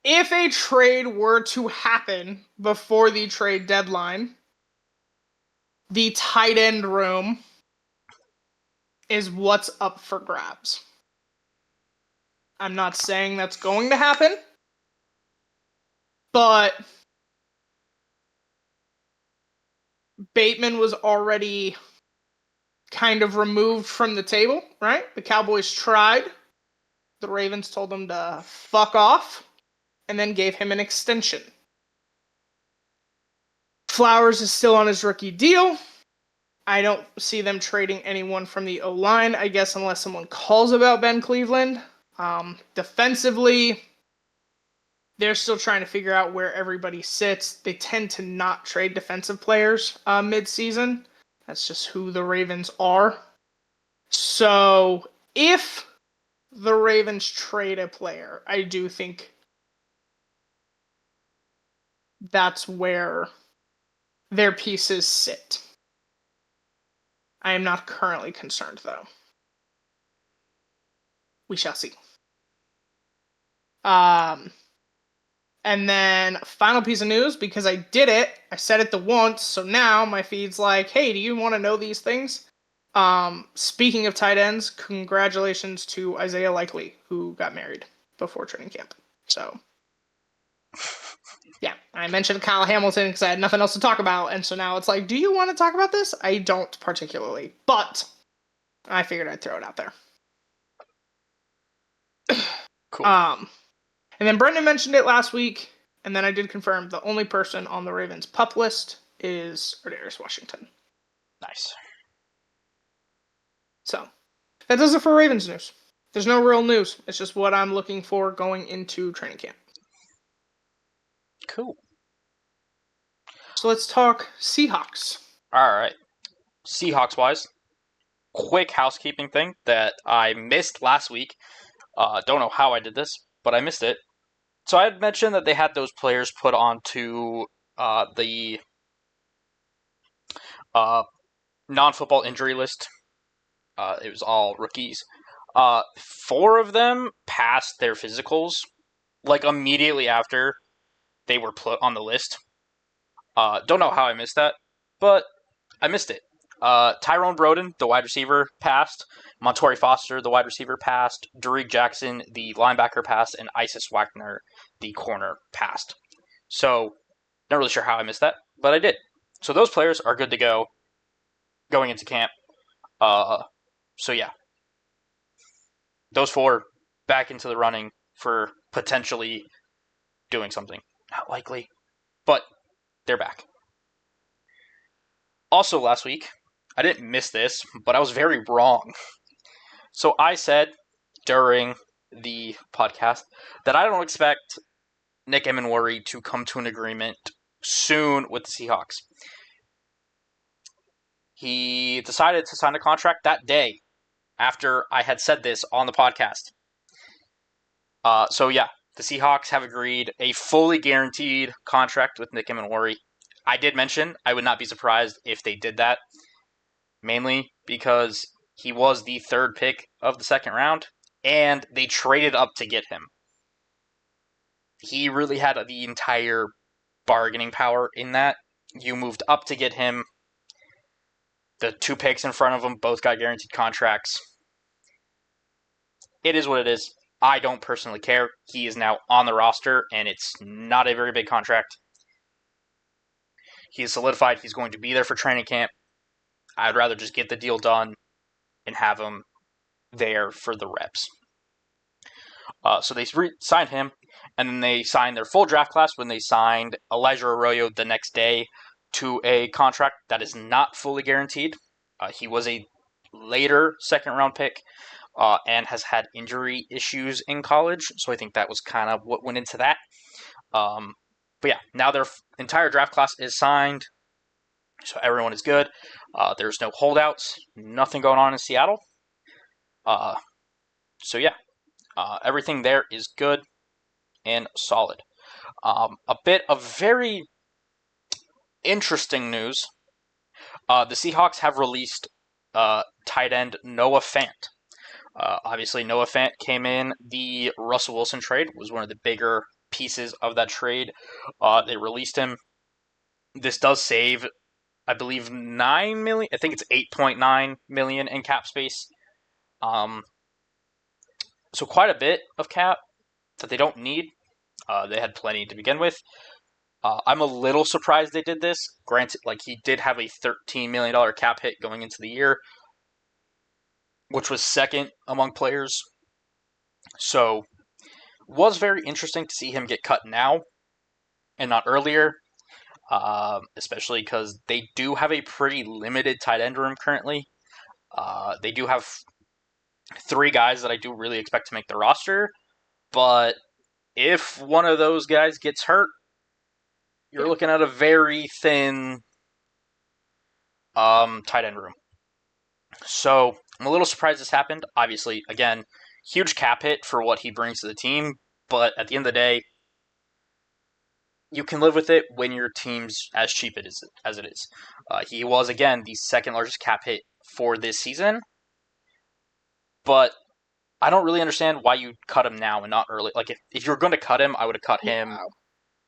if a trade were to happen before the trade deadline, the tight end room is what's up for grabs. I'm not saying that's going to happen, but Bateman was already kind of removed from the table, right? The Cowboys tried. The Ravens told him to fuck off and then gave him an extension. Flowers is still on his rookie deal. I don't see them trading anyone from the O-line, I guess, unless someone calls about Ben Cleveland. Defensively, they're still trying to figure out where everybody sits. They tend to not trade defensive players mid-season. That's just who the Ravens are. So if the Ravens trade a player, I do think that's where their pieces sit. I am not currently concerned, though. We shall see. And then final piece of news, because I did it, I said it the once, so now my feed's like, hey, do you want to know these things? Speaking of tight ends, congratulations to Isaiah Likely, who got married before training camp. So, yeah, I mentioned Kyle Hamilton because I had nothing else to talk about, and so now it's like, do you want to talk about this? I don't particularly, but I figured I'd throw it out there. Cool. And then Brendan mentioned it last week, and then I did confirm the only person on the Ravens PUP list is Ardarius Washington. Nice. So, that does it for Ravens news. There's no real news. It's just what I'm looking for going into training camp. Cool. So let's talk Seahawks. All right. Seahawks-wise, quick housekeeping thing that I missed last week. Don't know how I did this, but I missed it. So I had mentioned that they had those players put onto the non-football injury list. It was all rookies. 4 of them passed their physicals, like immediately after they were put on the list. Don't know how I missed that, but I missed it. Tyrone Broden, the wide receiver, passed. Montori Foster, the wide receiver, passed. Derek Jackson, the linebacker, passed. And Isis Wagner, the corner, passed. So, not really sure how I missed that, but I did. So those players are good to go going into camp. So yeah. Those 4 back into the running for potentially doing something. Not likely, but they're back. Also last week, I didn't miss this, but I was very wrong. So I said during the podcast that I don't expect Nick Emenwari to come to an agreement soon with the Seahawks. He decided to sign a contract that day after I had said this on the podcast. So yeah, the Seahawks have agreed a fully guaranteed contract with Nick Emenwari. I did mention I would not be surprised if they did that, mainly because he was the 3rd pick of the 2nd round, and they traded up to get him. He really had the entire bargaining power in that. You moved up to get him. The 2 picks in front of him both got guaranteed contracts. It is what it is. I don't personally care. He is now on the roster, and it's not a very big contract. He is solidified. He's going to be there for training camp. I'd rather just get the deal done and have him there for the reps. So they signed him, and then they signed their full draft class when they signed Elijah Arroyo the next day to a contract that is not fully guaranteed. He was a later 2nd round pick and has had injury issues in college, so I think that was kind of what went into that. But yeah, now their entire draft class is signed, so everyone is good. There's no holdouts, nothing going on in Seattle. So yeah, everything there is good and solid. A bit of very interesting news. The Seahawks have released tight end Noah Fant. Obviously, Noah Fant came in. The Russell Wilson trade was one of the bigger pieces of that trade. They released him. This does save, I believe, 9 million. I think it's 8.9 million in cap space. Um, so quite a bit of cap that they don't need. They had plenty to begin with. I'm a little surprised they did this. Granted, like he did have a $13 million cap hit going into the year, which was second among players. So was very interesting to see him get cut now and not earlier, especially because they do have a pretty limited tight end room currently. They do have three guys that I do really expect to make the roster, but if one of those guys gets hurt, you're looking at a very thin tight end room. So I'm a little surprised this happened. Obviously, again, huge cap hit for what he brings to the team, but at the end of the day, you can live with it when your team's as cheap as it is. He was again the second largest cap hit for this season, but I don't really understand why you cut him now and not early. Like if you're going to cut him, I would have cut him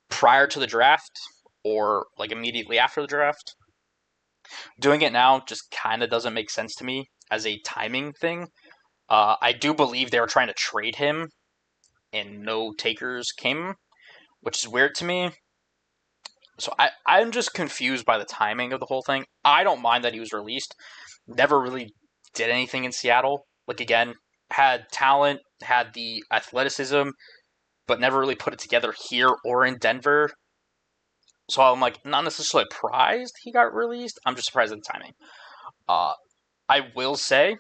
prior to the draft or like immediately after the draft. Doing it now just kind of doesn't make sense to me as a timing thing. I do believe they were trying to trade him, and no takers came, which is weird to me. So I'm just confused by the timing of the whole thing. I don't mind that he was released. Never really did anything in Seattle. Like, again, had talent, had the athleticism, but never really put it together here or in Denver. So I'm like, not necessarily surprised he got released. I'm just surprised at the timing. Uh, I will say,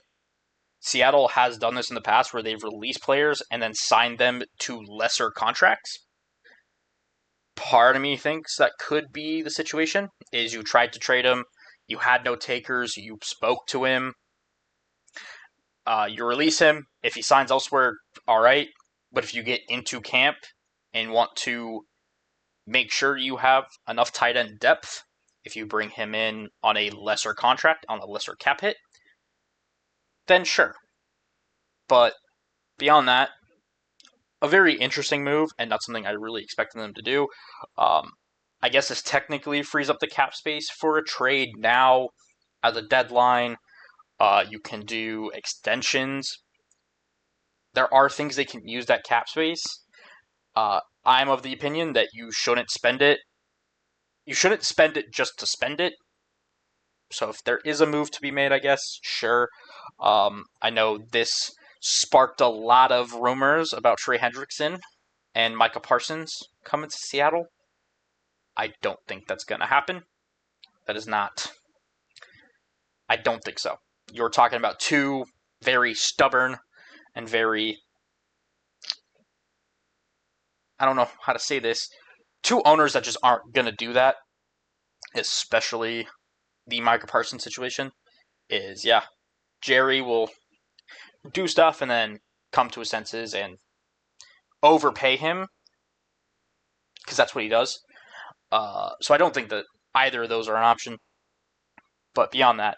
Seattle has done this in the past where they've released players and then signed them to lesser contracts. Part of me thinks that could be the situation. Is you tried to trade him, you had no takers, you spoke to him, you release him. If he signs elsewhere, all right. But if you get into camp and want to make sure you have enough tight end depth, if you bring him in on a lesser contract, on a lesser cap hit, then sure. But beyond that, a very interesting move and not something I really expected them to do. I guess this technically frees up the cap space for a trade now at the deadline. You can do extensions. There are things they can use that cap space. I'm of the opinion that you shouldn't spend it. You shouldn't spend it just to spend it. So if there is a move to be made, I guess, sure. I know this sparked a lot of rumors about Trey Hendrickson and Micah Parsons coming to Seattle. I don't think that's going to happen. That is not. I don't think so. You're talking about two very stubborn and very. I don't know how to say this. Two owners that just aren't going to do that, especially the Micah Parsons situation, is yeah, Jerry will do stuff and then come to his senses and overpay him because that's what he does. So I don't think that either of those are an option. But beyond that,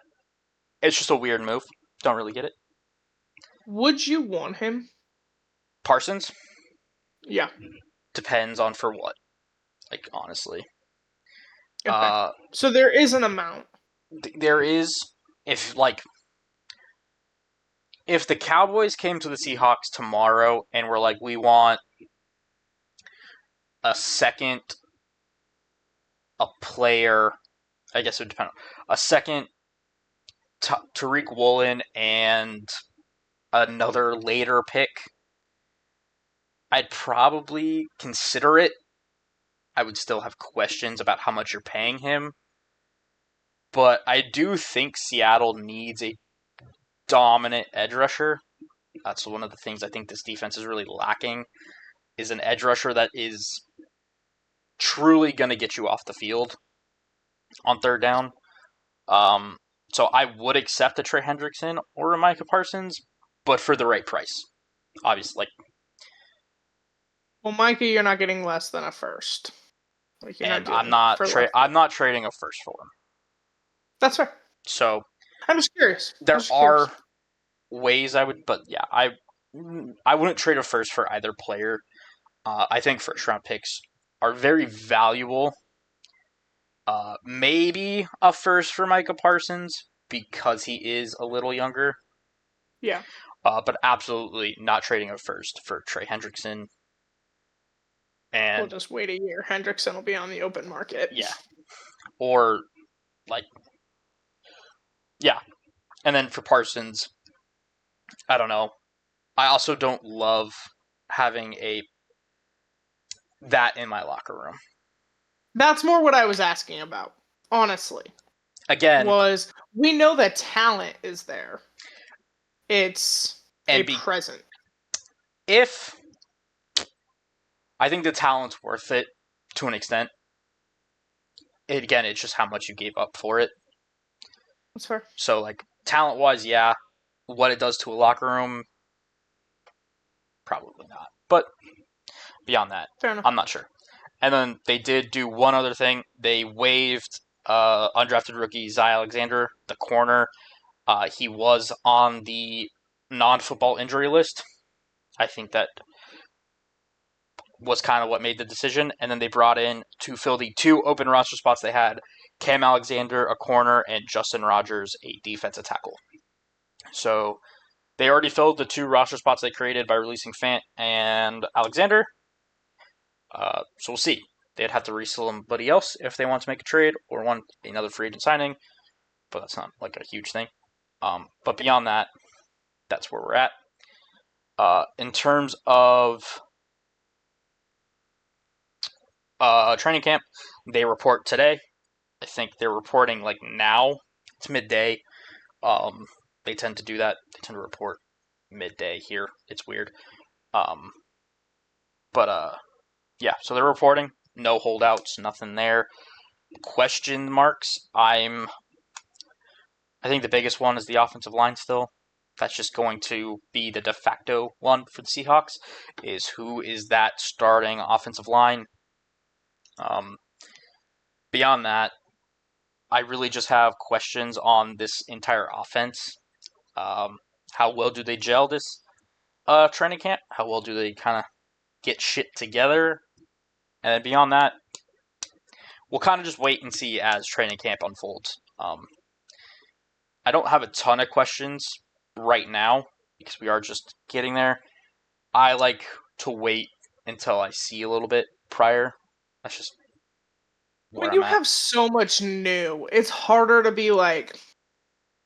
it's just a weird move. Don't really get it. Would you want him? Parsons? Yeah. Depends on for what. Like, honestly. Okay. So there is an amount. There is, if, like, if the Cowboys came to the Seahawks tomorrow and were like, we want a second, a player, I guess it would depend on, a second Tariq Woolen and another later pick, I'd probably consider it. I would still have questions about how much you're paying him. But I do think Seattle needs a dominant edge rusher. That's one of the things I think this defense is really lacking, is an edge rusher that is truly going to get you off the field on third down. So I would accept a Trey Hendrickson or a Micah Parsons, but for the right price. Obviously. Well, Micah, you're not getting less than a first. Like, and I'm not trading a first for him. That's fair. So I'm just curious. There are ways I would, but yeah, I wouldn't trade a first for either player. I think first round picks are very valuable. Maybe a first for Micah Parsons because he is a little younger. Yeah. But absolutely not trading a first for Trey Hendrickson. We'll And just wait a year. Hendrickson will be on the open market. yeah, or like yeah, and then for Parsons, I don't know. I also don't love having a that in my locker room. That's more what I was asking about, honestly. Again, Was we know that talent is there. It's a and present. if I think the talent's worth it to an extent. Again, it's just how much you gave up for it. That's fair. So, like, talent wise, yeah. What it does to a locker room, probably not. But beyond that, Fair enough. I'm not sure. And then they did do one other thing. They waived undrafted rookie Zy Alexander, the corner. He was on the non-football injury list. I think that was kind of what made the decision. And then they brought in to fill the two open roster spots they had Cam Alexander, a corner, and Justin Rogers, a defensive tackle. So they already filled the two roster spots they created by releasing Fant and Alexander. So we'll see. They'd have to resell somebody else if they want to make a trade or want another free agent signing, but that's not like a huge thing. But beyond that, that's where we're at. In terms of training camp, they report today. I think they're reporting like now. It's midday. They tend to do that. They tend to report midday here. It's weird. But yeah, so they're reporting. No holdouts, nothing there. Question marks. I think the biggest one is the offensive line still. That's just going to be the de facto one for the Seahawks, is who is that starting offensive line. Beyond that, I really just have questions on this entire offense. How well do they gel this training camp? How well do they kind of get shit together? And then beyond that, we'll kind of just wait and see as training camp unfolds. I don't have a ton of questions right now because we are just getting there. I like to wait until I see a little bit prior. That's just where When I'm you at. have so much new, it's harder to be like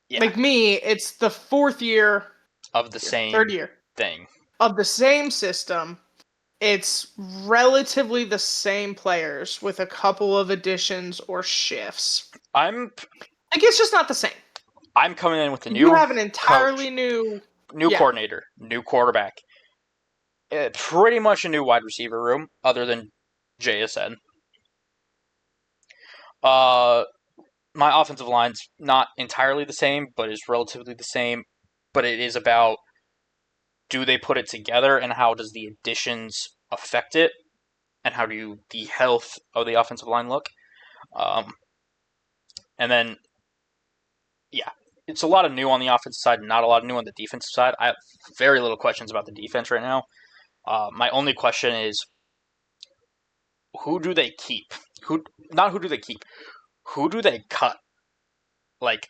Yeah, me, it's the fourth year, of the third same year thing. of the same system. It's relatively the same players with a couple of additions or shifts. I'm Like it's just not the same. I'm coming in with a You new have an coach, entirely new new coordinator, new quarterback, pretty much a new wide receiver room other than JSN. Uh, my offensive line's not entirely the same, but is relatively the same. But it is about do they put it together and how does the additions affect it, and how do the health of the offensive line look? Um, and then, yeah, it's a lot of new on the offensive side, not a lot of new on the defensive side. I have very little questions about the defense right now. My only question is who do they keep? Who do they keep? Who do they cut? Like,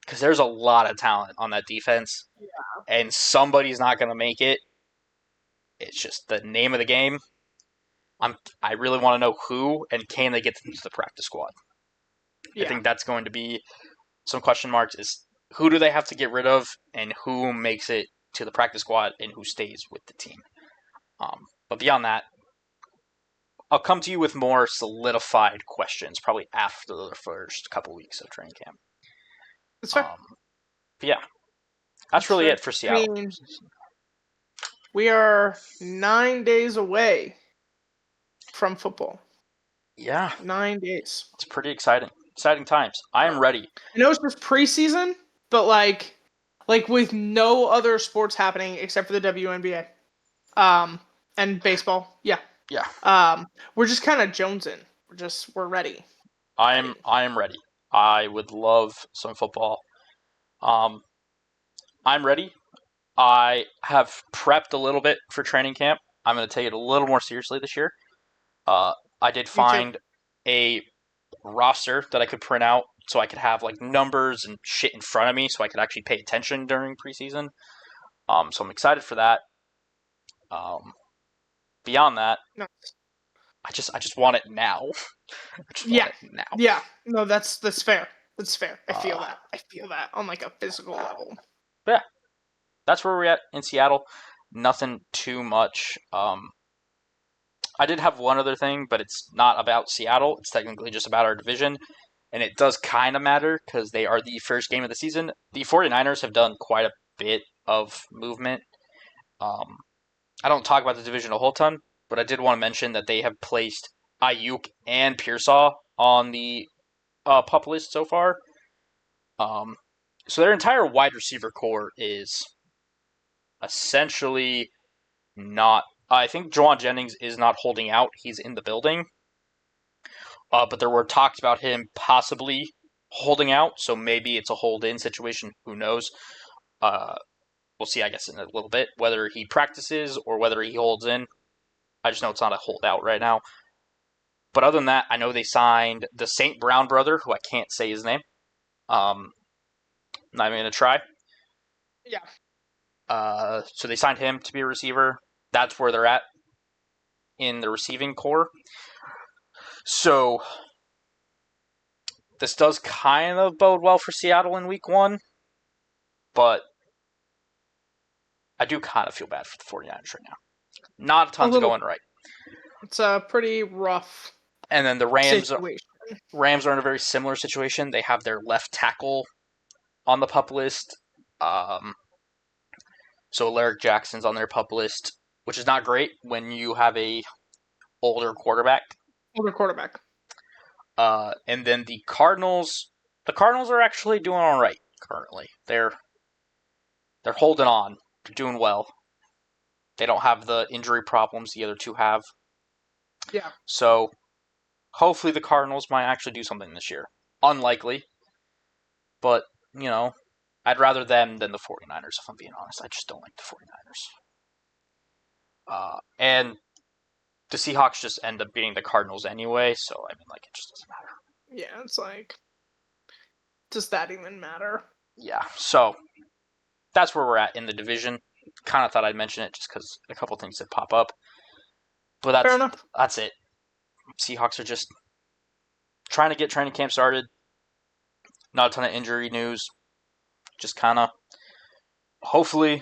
because there's a lot of talent on that defense, and somebody's not going to make it. It's just the name of the game. I really want to know who and can they get them to the practice squad. I think that's going to be some question marks. Is who do they have to get rid of, and who makes it to the practice squad, and who stays with the team. But beyond that, I'll come to you with more solidified questions probably after the first couple weeks of training camp. That's fair. But yeah, that's really it for Seattle. I mean, we are 9 days away from football. Yeah, 9 days. it's pretty exciting. Exciting times. I am ready. I know it's just preseason, but like with no other sports happening except for the WNBA, and baseball. Yeah. Yeah, We're just kind of jonesing. We're ready. I am ready. I would love some football. I'm ready. I have prepped a little bit for training camp. I'm going to take it a little more seriously this year. Uh, I did Me too. find a roster that I could print out so I could have like numbers and shit in front of me so I could actually pay attention during preseason. So I'm excited for that. Um, Beyond that, No. I just want it now. I just want Yeah. it now. Yeah. No, that's fair. That's fair. I feel Uh, that. I feel that on like a physical level. yeah, that's where we're at in Seattle. Nothing too much. I did have one other thing, but it's not about Seattle. It's technically just about our division. And it does kind of matter because they are the first game of the season. The 49ers have done quite a bit of movement. Um, I don't talk about the division a whole ton, but I did want to mention that they have placed Ayuk and Pearsall on the pup list so far. Um, so their entire wide receiver core is essentially not. I think Juwan Jennings is not holding out. He's in the building. But there were talks about him possibly holding out, so maybe it's a hold in situation. Who knows? Uh, we'll see, I guess, in a little bit whether he practices or whether he holds in. I just know it's not a holdout right now. But other than that, I know they signed the St. Brown brother, who I can't say his name. Not even gonna try. Yeah. So they signed him to be a receiver. That's where they're at in the receiving core. So this does kind of bode well for Seattle in Week 1, but I do kind of feel bad for the 49ers right now. Not a A ton's little. going right. It's a pretty rough And then the Rams situation. are in a very similar situation. They have their left tackle on the pup list. Um, so Alaric Jackson's on their pup list, which is not great when you have a older quarterback. Older quarterback. And then the Cardinals are actually doing all right currently. They're holding on. They're doing well. They don't have the injury problems the other two have. Yeah. So hopefully the Cardinals might actually do something this year. Unlikely, but, I'd rather them than the 49ers, if I'm being honest. I just don't like the 49ers. And the Seahawks just end up beating the Cardinals anyway, so, it just doesn't matter. Yeah, it's like, does that even matter? Yeah, so that's where we're at in the division. Kind of thought I'd mention it just because a couple things did pop up. But Fair enough. that's it. Seahawks are just trying to get training camp started. Not a ton of injury news. Just kind of hopefully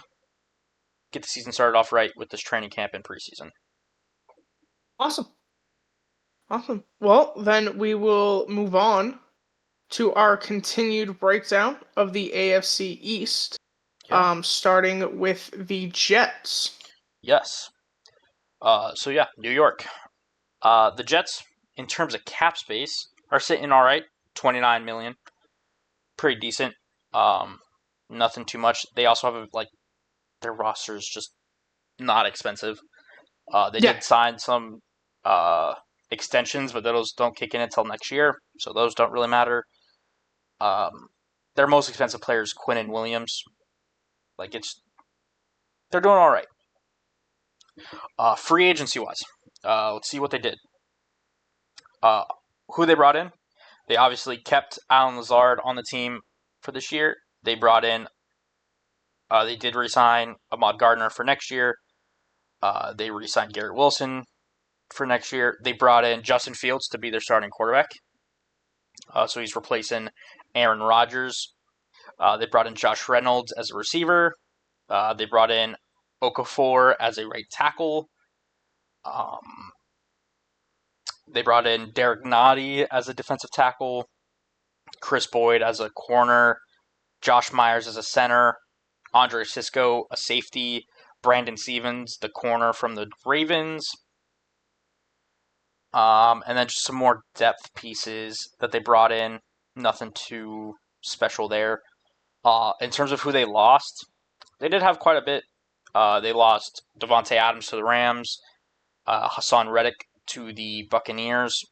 get the season started off right with this training camp and preseason. Awesome. Awesome. Well, then we will move on to our continued breakdown of the AFC East, Yeah. starting with the Jets. Yes. New York. The Jets, in terms of cap space, are sitting all right. 29 million, pretty decent. Nothing too much. They also have their roster is just not expensive. They Yeah. did sign some extensions, but those don't kick in until next year, so those don't really matter. Their most expensive player is Quinnen Williams. They're doing all right. Free agency wise, let's see what they did. Who they brought in? They obviously kept Alan Lazard on the team for this year. They brought in. They did re-sign Ahmad Gardner for next year. They re-signed Garrett Wilson for next year. They brought in Justin Fields to be their starting quarterback. So he's replacing Aaron Rodgers. They brought in Josh Reynolds as a receiver. They brought in Okafor as a right tackle. They brought in Derek Nottie as a defensive tackle. Chris Boyd as a corner. Josh Myers as a center. Andre Cisco, a safety. Brandon Stevens, the corner from the Ravens. And then just some more depth pieces that they brought in. Nothing too special there. In terms of who they lost, they did have quite a bit. They lost Devontae Adams to the Rams, Hassan Reddick to the Buccaneers,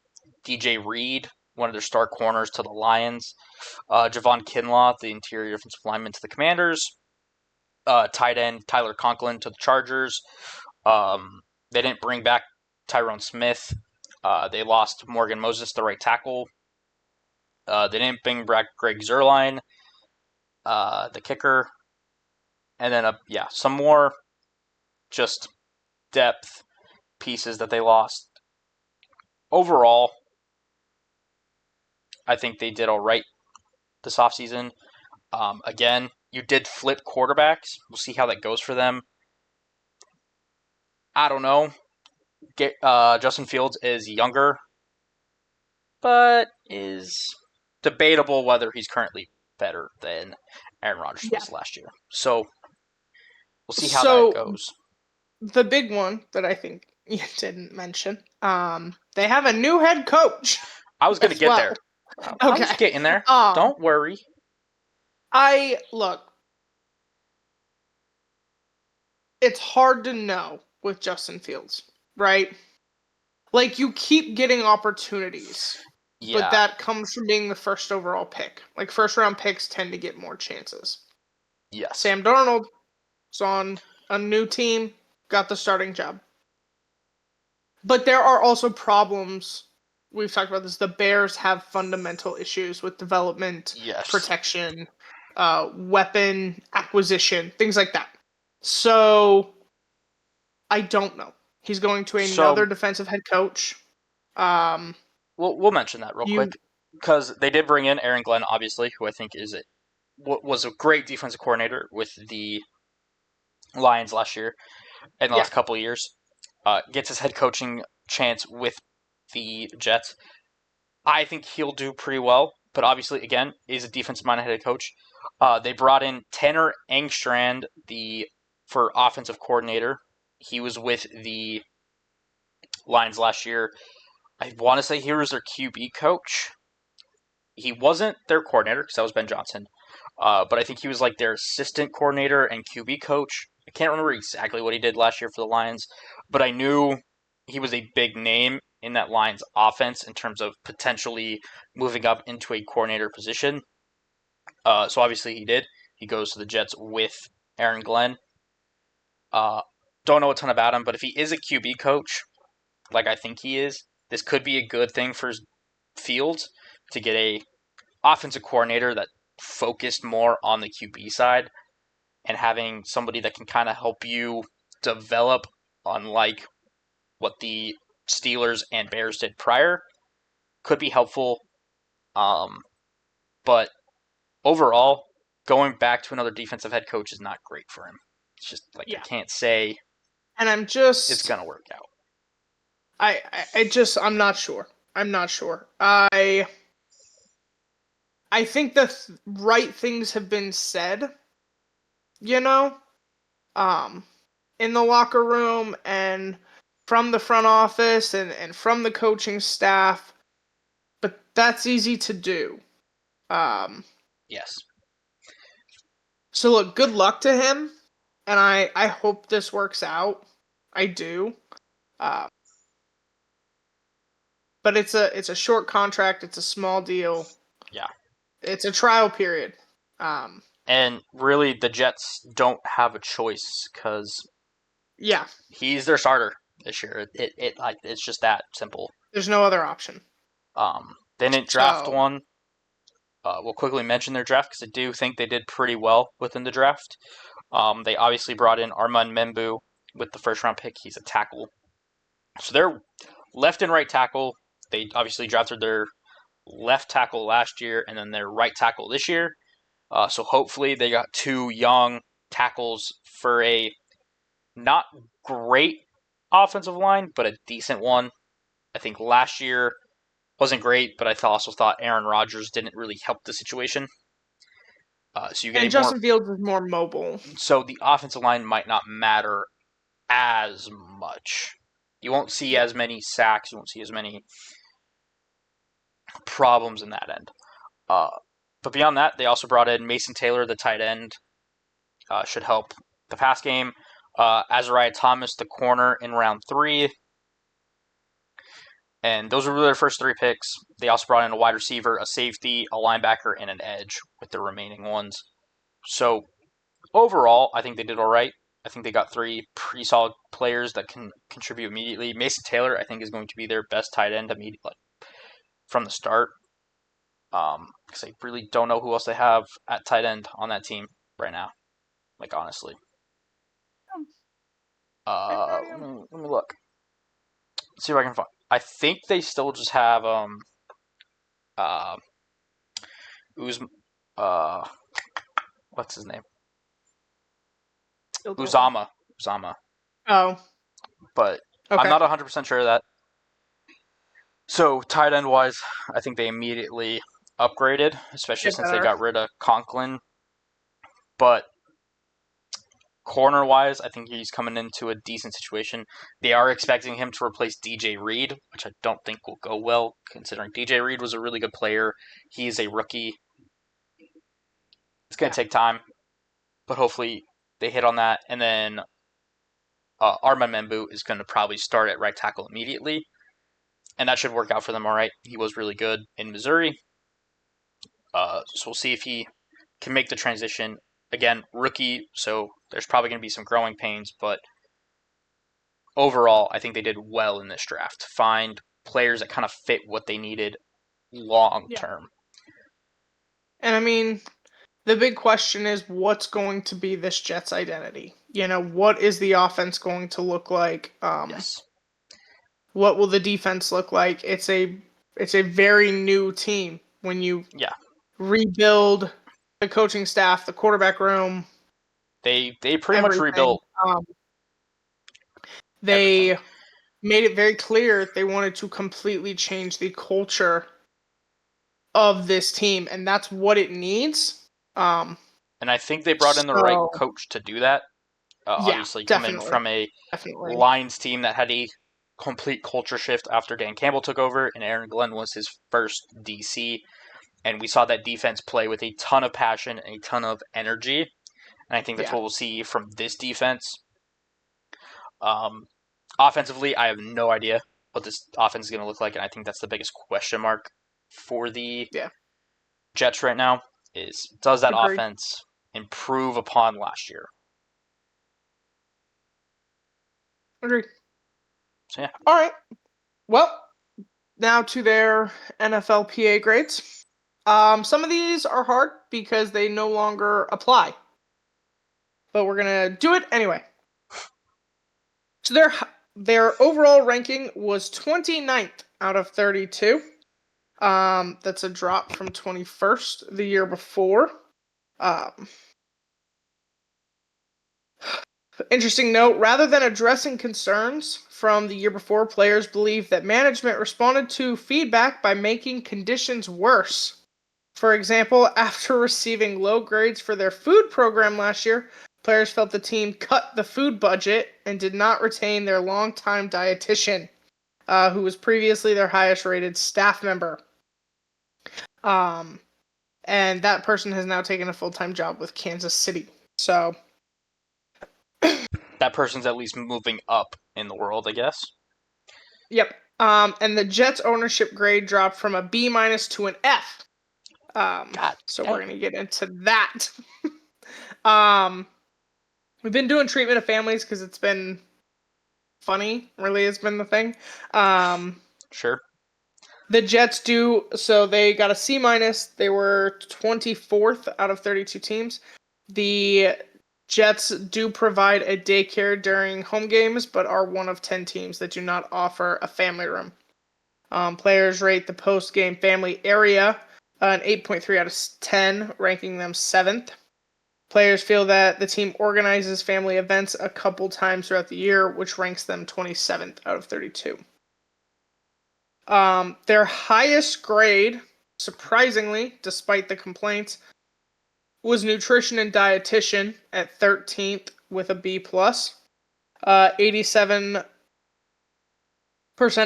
DJ Reed, one of their star corners, to the Lions, Javon Kinlaw, the interior defensive lineman, to the Commanders, tight end Tyler Conklin to the Chargers. They didn't bring back Tyrone Smith. They lost Morgan Moses, the right tackle. They didn't bring back Greg Zuerlein, the kicker. And then, some more just depth pieces that they lost. Overall, I think they did all right this offseason. Again, you did flip quarterbacks. We'll see how that goes for them. I don't know. Justin Fields is younger, but is debatable whether he's currently better than Aaron Rodgers was last year. So we'll see how that goes. The big one that I think you didn't mention, they have a new head coach. I was going to get there. Okay. I was getting there. Don't worry. It's hard to know with Justin Fields, right? Like, you keep getting opportunities, but that comes from being the first overall pick. Like, first-round picks tend to get more chances. Yes. Sam Darnold is on a new team, got the starting job. But there are also problems. We've talked about this. The Bears have fundamental issues with development, protection, weapon acquisition, things like that. So, I don't know. He's going to another defensive head coach. We'll mention that real quick because they did bring in Aaron Glenn, obviously, who I think was a great defensive coordinator with the Lions last year and the last couple of years. Gets his head coaching chance with the Jets. I think he'll do pretty well, but obviously, again, is a defensive-minded head coach. They brought in Tanner Engstrand for offensive coordinator. He was with the Lions last year. I want to say he was their QB coach. He wasn't their coordinator because that was Ben Johnson. But I think he was like their assistant coordinator and QB coach. I can't remember exactly what he did last year for the Lions, but I knew he was a big name in that Lions offense in terms of potentially moving up into a coordinator position. So obviously he did. He goes to the Jets with Aaron Glenn. Don't know a ton about him, but if he is a QB coach, like I think he is, this could be a good thing for Fields to get a offensive coordinator that focused more on the QB side and having somebody that can kind of help you develop, unlike what the Steelers and Bears did prior, could be helpful. But overall, going back to another defensive head coach is not great for him. It's just I can't say it's going to work out. I'm not sure. I think the right things have been said, in the locker room and from the front office and from the coaching staff, but that's easy to do. Yes. So look, good luck to him, and I hope this works out. I do. But it's a short contract. It's a small deal. Yeah. It's a trial period. And really, the Jets don't have a choice because he's their starter this year. It's just that simple. There's no other option. They didn't draft one. We'll quickly mention their draft because I do think they did pretty well within the draft. They obviously brought in Armand Membu with the first round pick. He's a tackle. So they're left and right tackle. They obviously drafted their left tackle last year and then their right tackle this year. So hopefully they got two young tackles for a not great offensive line, but a decent one. I think last year wasn't great, but I also thought Aaron Rodgers didn't really help the situation. So you get Justin Fields is more mobile. So the offensive line might not matter as much. You won't see as many sacks. You won't see as many problems in that end. But beyond that, they also brought in Mason Taylor, the tight end. Should help the pass game. Azariah Thomas, the corner, in round 3. And those were really their first 3 picks. They also brought in a wide receiver, a safety, a linebacker, and an edge with the remaining ones. So overall, I think they did all right. I think they got three pretty solid players that can contribute immediately. Mason Taylor, I think, is going to be their best tight end immediately from the start. Because I really don't know who else they have at tight end on that team right now. Like honestly, I have no idea. let me look. See if I can find. I think they still just have uh Uz what's his name? Still don't know. Uzama, Oh, but I'm okay. not 100% sure of that. So tight end wise, I think they immediately upgraded, especially Get since they better. got rid of Conklin. But corner wise, I think he's coming into a decent situation. They are expecting him to replace DJ Reed, which I don't think will go well, considering DJ Reed was a really good player. He's a rookie. It's going to take time, but hopefully they hit on that. And then Armand Membu is going to probably start at right tackle immediately, and that should work out for them all right. He was really good in Missouri, so we'll see if he can make the transition. Again, rookie, so there's probably going to be some growing pains, but overall, I think they did well in this draft. Find players that kind of fit what they needed long Yeah. term. And I mean, the big question is what's going to be this Jets identity? What is the offense going to look like? Yes. What will the defense look like? It's a very new team when you Yeah. rebuild the coaching staff, the quarterback room, They pretty much everything. rebuilt everything. They made it very clear they wanted to completely change the culture of this team, and that's what it needs. Um, And I think they brought in the right so coach to do that. yeah, Obviously, coming definitely, from a definitely, Lions team that had a complete culture shift after Dan Campbell took over, and Aaron Glenn was his first DC. And we saw that defense play with a ton of passion and a ton of energy. And I think that's yeah, what we'll see from this defense. Um, Offensively, I have no idea what this offense is going to look like, and I think that's the biggest question mark for the yeah. Jets right now. Is does that Agreed, offense improve upon last year? agreed. So yeah, All right. Well, now to their NFLPA grades. Some of these are hard because they no longer apply, but we're gonna do it anyway. So their overall ranking was 29th out of 32. That's a drop from 21st the year before. Um, Interesting note, rather than addressing concerns from the year before, players believe that management responded to feedback by making conditions worse. For example, after receiving low grades for their food program last year, players felt the team cut the food budget and did not retain their longtime dietitian, who was previously their highest rated staff member. Um, and that person has now taken a full-time job with Kansas City. So, that person's at least moving up in the world, I guess. yep. And the Jets ownership grade dropped from a B minus to an F. God So we're dang. gonna get into that. um, we've been doing treatment of families because it's been funny. Really, has been the thing. Um, Sure. the Jets do so. They got a C minus. They were 24th out of 32 teams. The Jets do provide a daycare during home games, but are one of 10 teams that do not offer a family room. Players rate the post-game family area an 8.3 out of 10, ranking them 7th. Players feel that the team organizes family events a couple times throughout the year, which ranks them 27th out of 32. Their highest grade, surprisingly, despite the complaints, was nutrition and dietitian at 13th with a B plus. 87%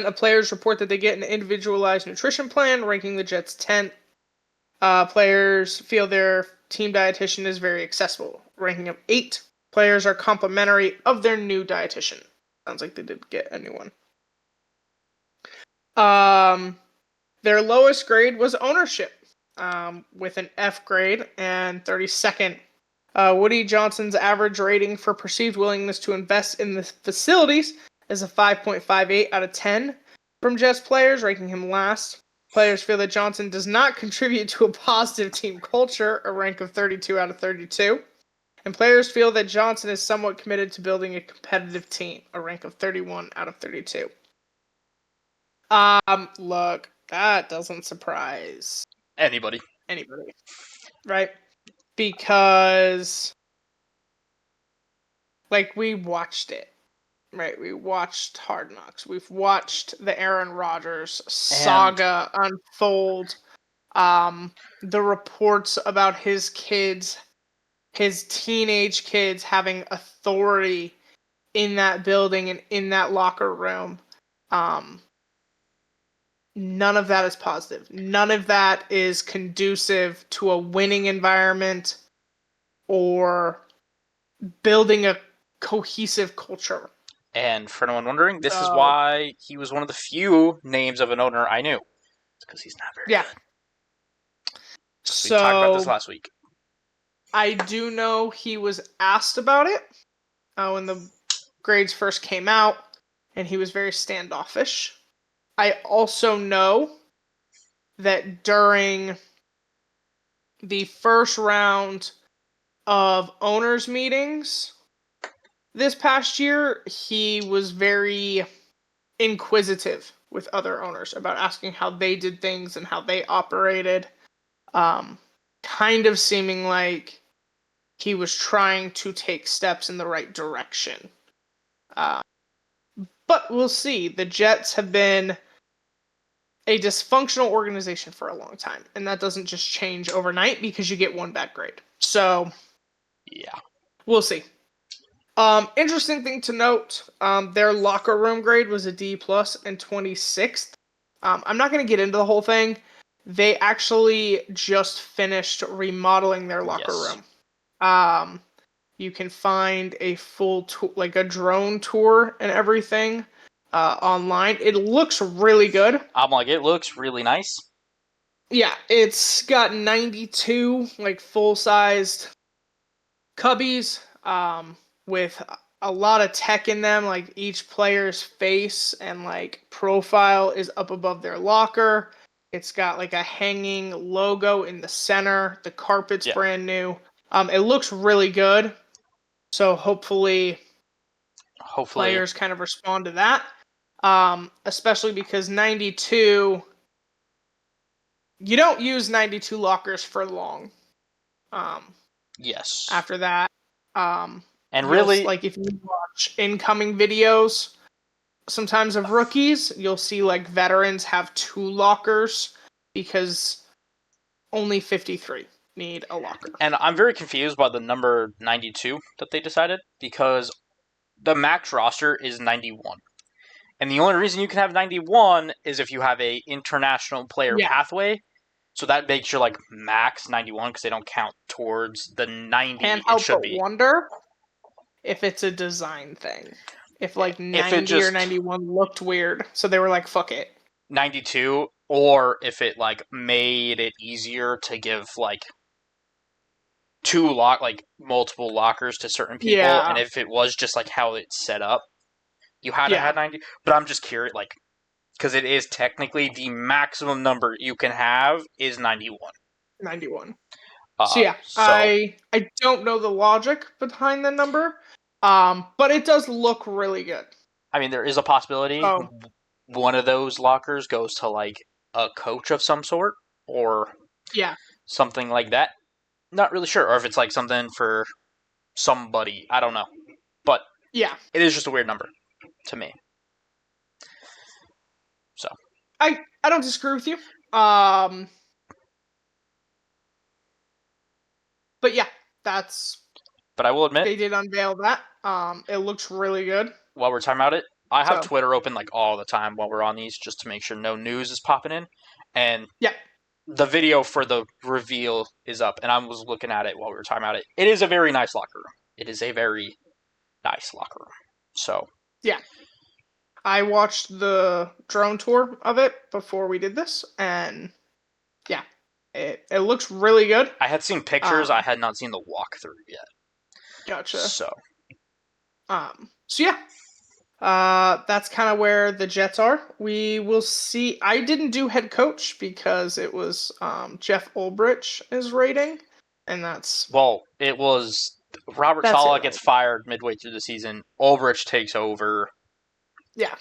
of players report that they get an individualized nutrition plan, ranking the Jets 10th. Players feel their team dietitian is very accessible, ranking them 8. Players are complimentary of their new dietitian. Sounds like they did get a new one. Their lowest grade was ownership, with an F grade and 32nd Woody Johnson's average rating for perceived willingness to invest in the facilities is a 5.58 out of 10 from Jets players, ranking him last. Players feel that Johnson does not contribute to a positive team culture, a rank of 32 out of 32. And players feel that Johnson is somewhat committed to building a competitive team, a rank of 31 out of 32. Look, that doesn't surprise Anybody. anybody, right? Because, like, we watched it, right? We watched Hard Knocks. We've watched the Aaron Rodgers saga unfold. The reports about his kids, his teenage kids having authority in that building and in that locker room. None of that is positive. None of that is conducive to a winning environment or building a cohesive culture. And for anyone wondering, this is So, why he was one of the few names of an owner I knew. It's because he's not very yeah. good. We talked about this So, last week. I do know he was asked about it when the grades first came out, and he was very standoffish. I also know that during the first round of owners' meetings this past year, he was very inquisitive with other owners about asking how they did things and how they operated. Kind of seeming like he was trying to take steps in the right direction. Uh, but we'll see. The Jets have been a dysfunctional organization for a long time, and that doesn't just change overnight because you get one bad grade. So, yeah, we'll see. Interesting thing to note, their locker room grade was a D plus and 26th. I'm not going to get into the whole thing. They actually just finished remodeling their locker yes. room. You can find a full like a drone tour and everything online. It looks really good. I'm like, it looks really nice. Yeah, it's got 92 like full-sized cubbies with a lot of tech in them. Like each player's face and like profile is up above their locker. It's got like a hanging logo in the center. The carpet's brand new. It looks really good. So hopefully players kind of respond to that. Especially because 92, you don't use 92 lockers for long. Yes. After that, and really, like if you watch incoming videos, sometimes of rookies, you'll see like veterans have 2 lockers because only 53 need a locker. and I'm very confused by the number 92 that they decided because the max roster is 91. And the only reason you can have 91 is if you have a international player Yeah, pathway. So that makes your like max 91 because they don't count towards the 90 can't it help should but be. wonder if it's a design thing. If like If it 90 or just 91 looked weird, so they were like, "Fuck it." 92 or if it like made it easier to give like multiple lockers to certain people, and Yeah, if it was just like how it's set up, you had to yeah, have 90. But I'm just curious, like, because it is technically the maximum number you can have is 91. 91. So yeah, So I don't know the logic behind the number, but it does look really good. I mean, there is a possibility Oh, one of those lockers goes to like a coach of some sort or yeah, something like that. Not really sure, or if it's like something for somebody. I don't know, but yeah. it is just a weird number to me. So, I don't disagree with you. Um, but yeah, that's but I will admit, they did unveil that. It looks really good. while we're talking about it, I have So Twitter open like all the time while we're on these, just to make sure no news is popping in. And yeah, the video for the reveal is up, and I was looking at it while we were talking about it. It is a very nice locker room. It is a very nice locker room. So, yeah. I watched the drone tour of it before we did this, and yeah, It looks really good. I had seen pictures. I Um, had not seen the walkthrough yet. gotcha. So, So yeah, that's kind of where the Jets are. We will see. I didn't do head coach because it was Jeff Ulbrich is rating, and well, it was Robert that's Sala gets irrelevant. fired midway through the season. Ulbrich takes over. Yeah,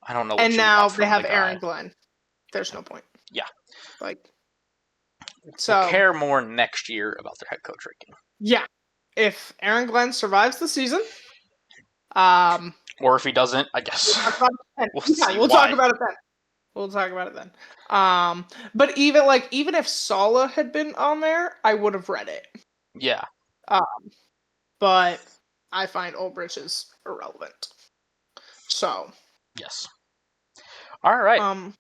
I don't know and what you want now they from the have guy. Aaron Glenn. There's no point. Yeah, Like we'll so, care more next year about their head coach ranking. yeah. If Aaron Glenn survives the season, um, Or if he doesn't, I we'll guess talk about it then. we'll Yeah, see we'll talk why. about it then. We'll talk about it then. But even if Sala had been on there, I would have read it. Yeah. Uh, but I find Ulbrich is irrelevant. So, Yes. All right. um,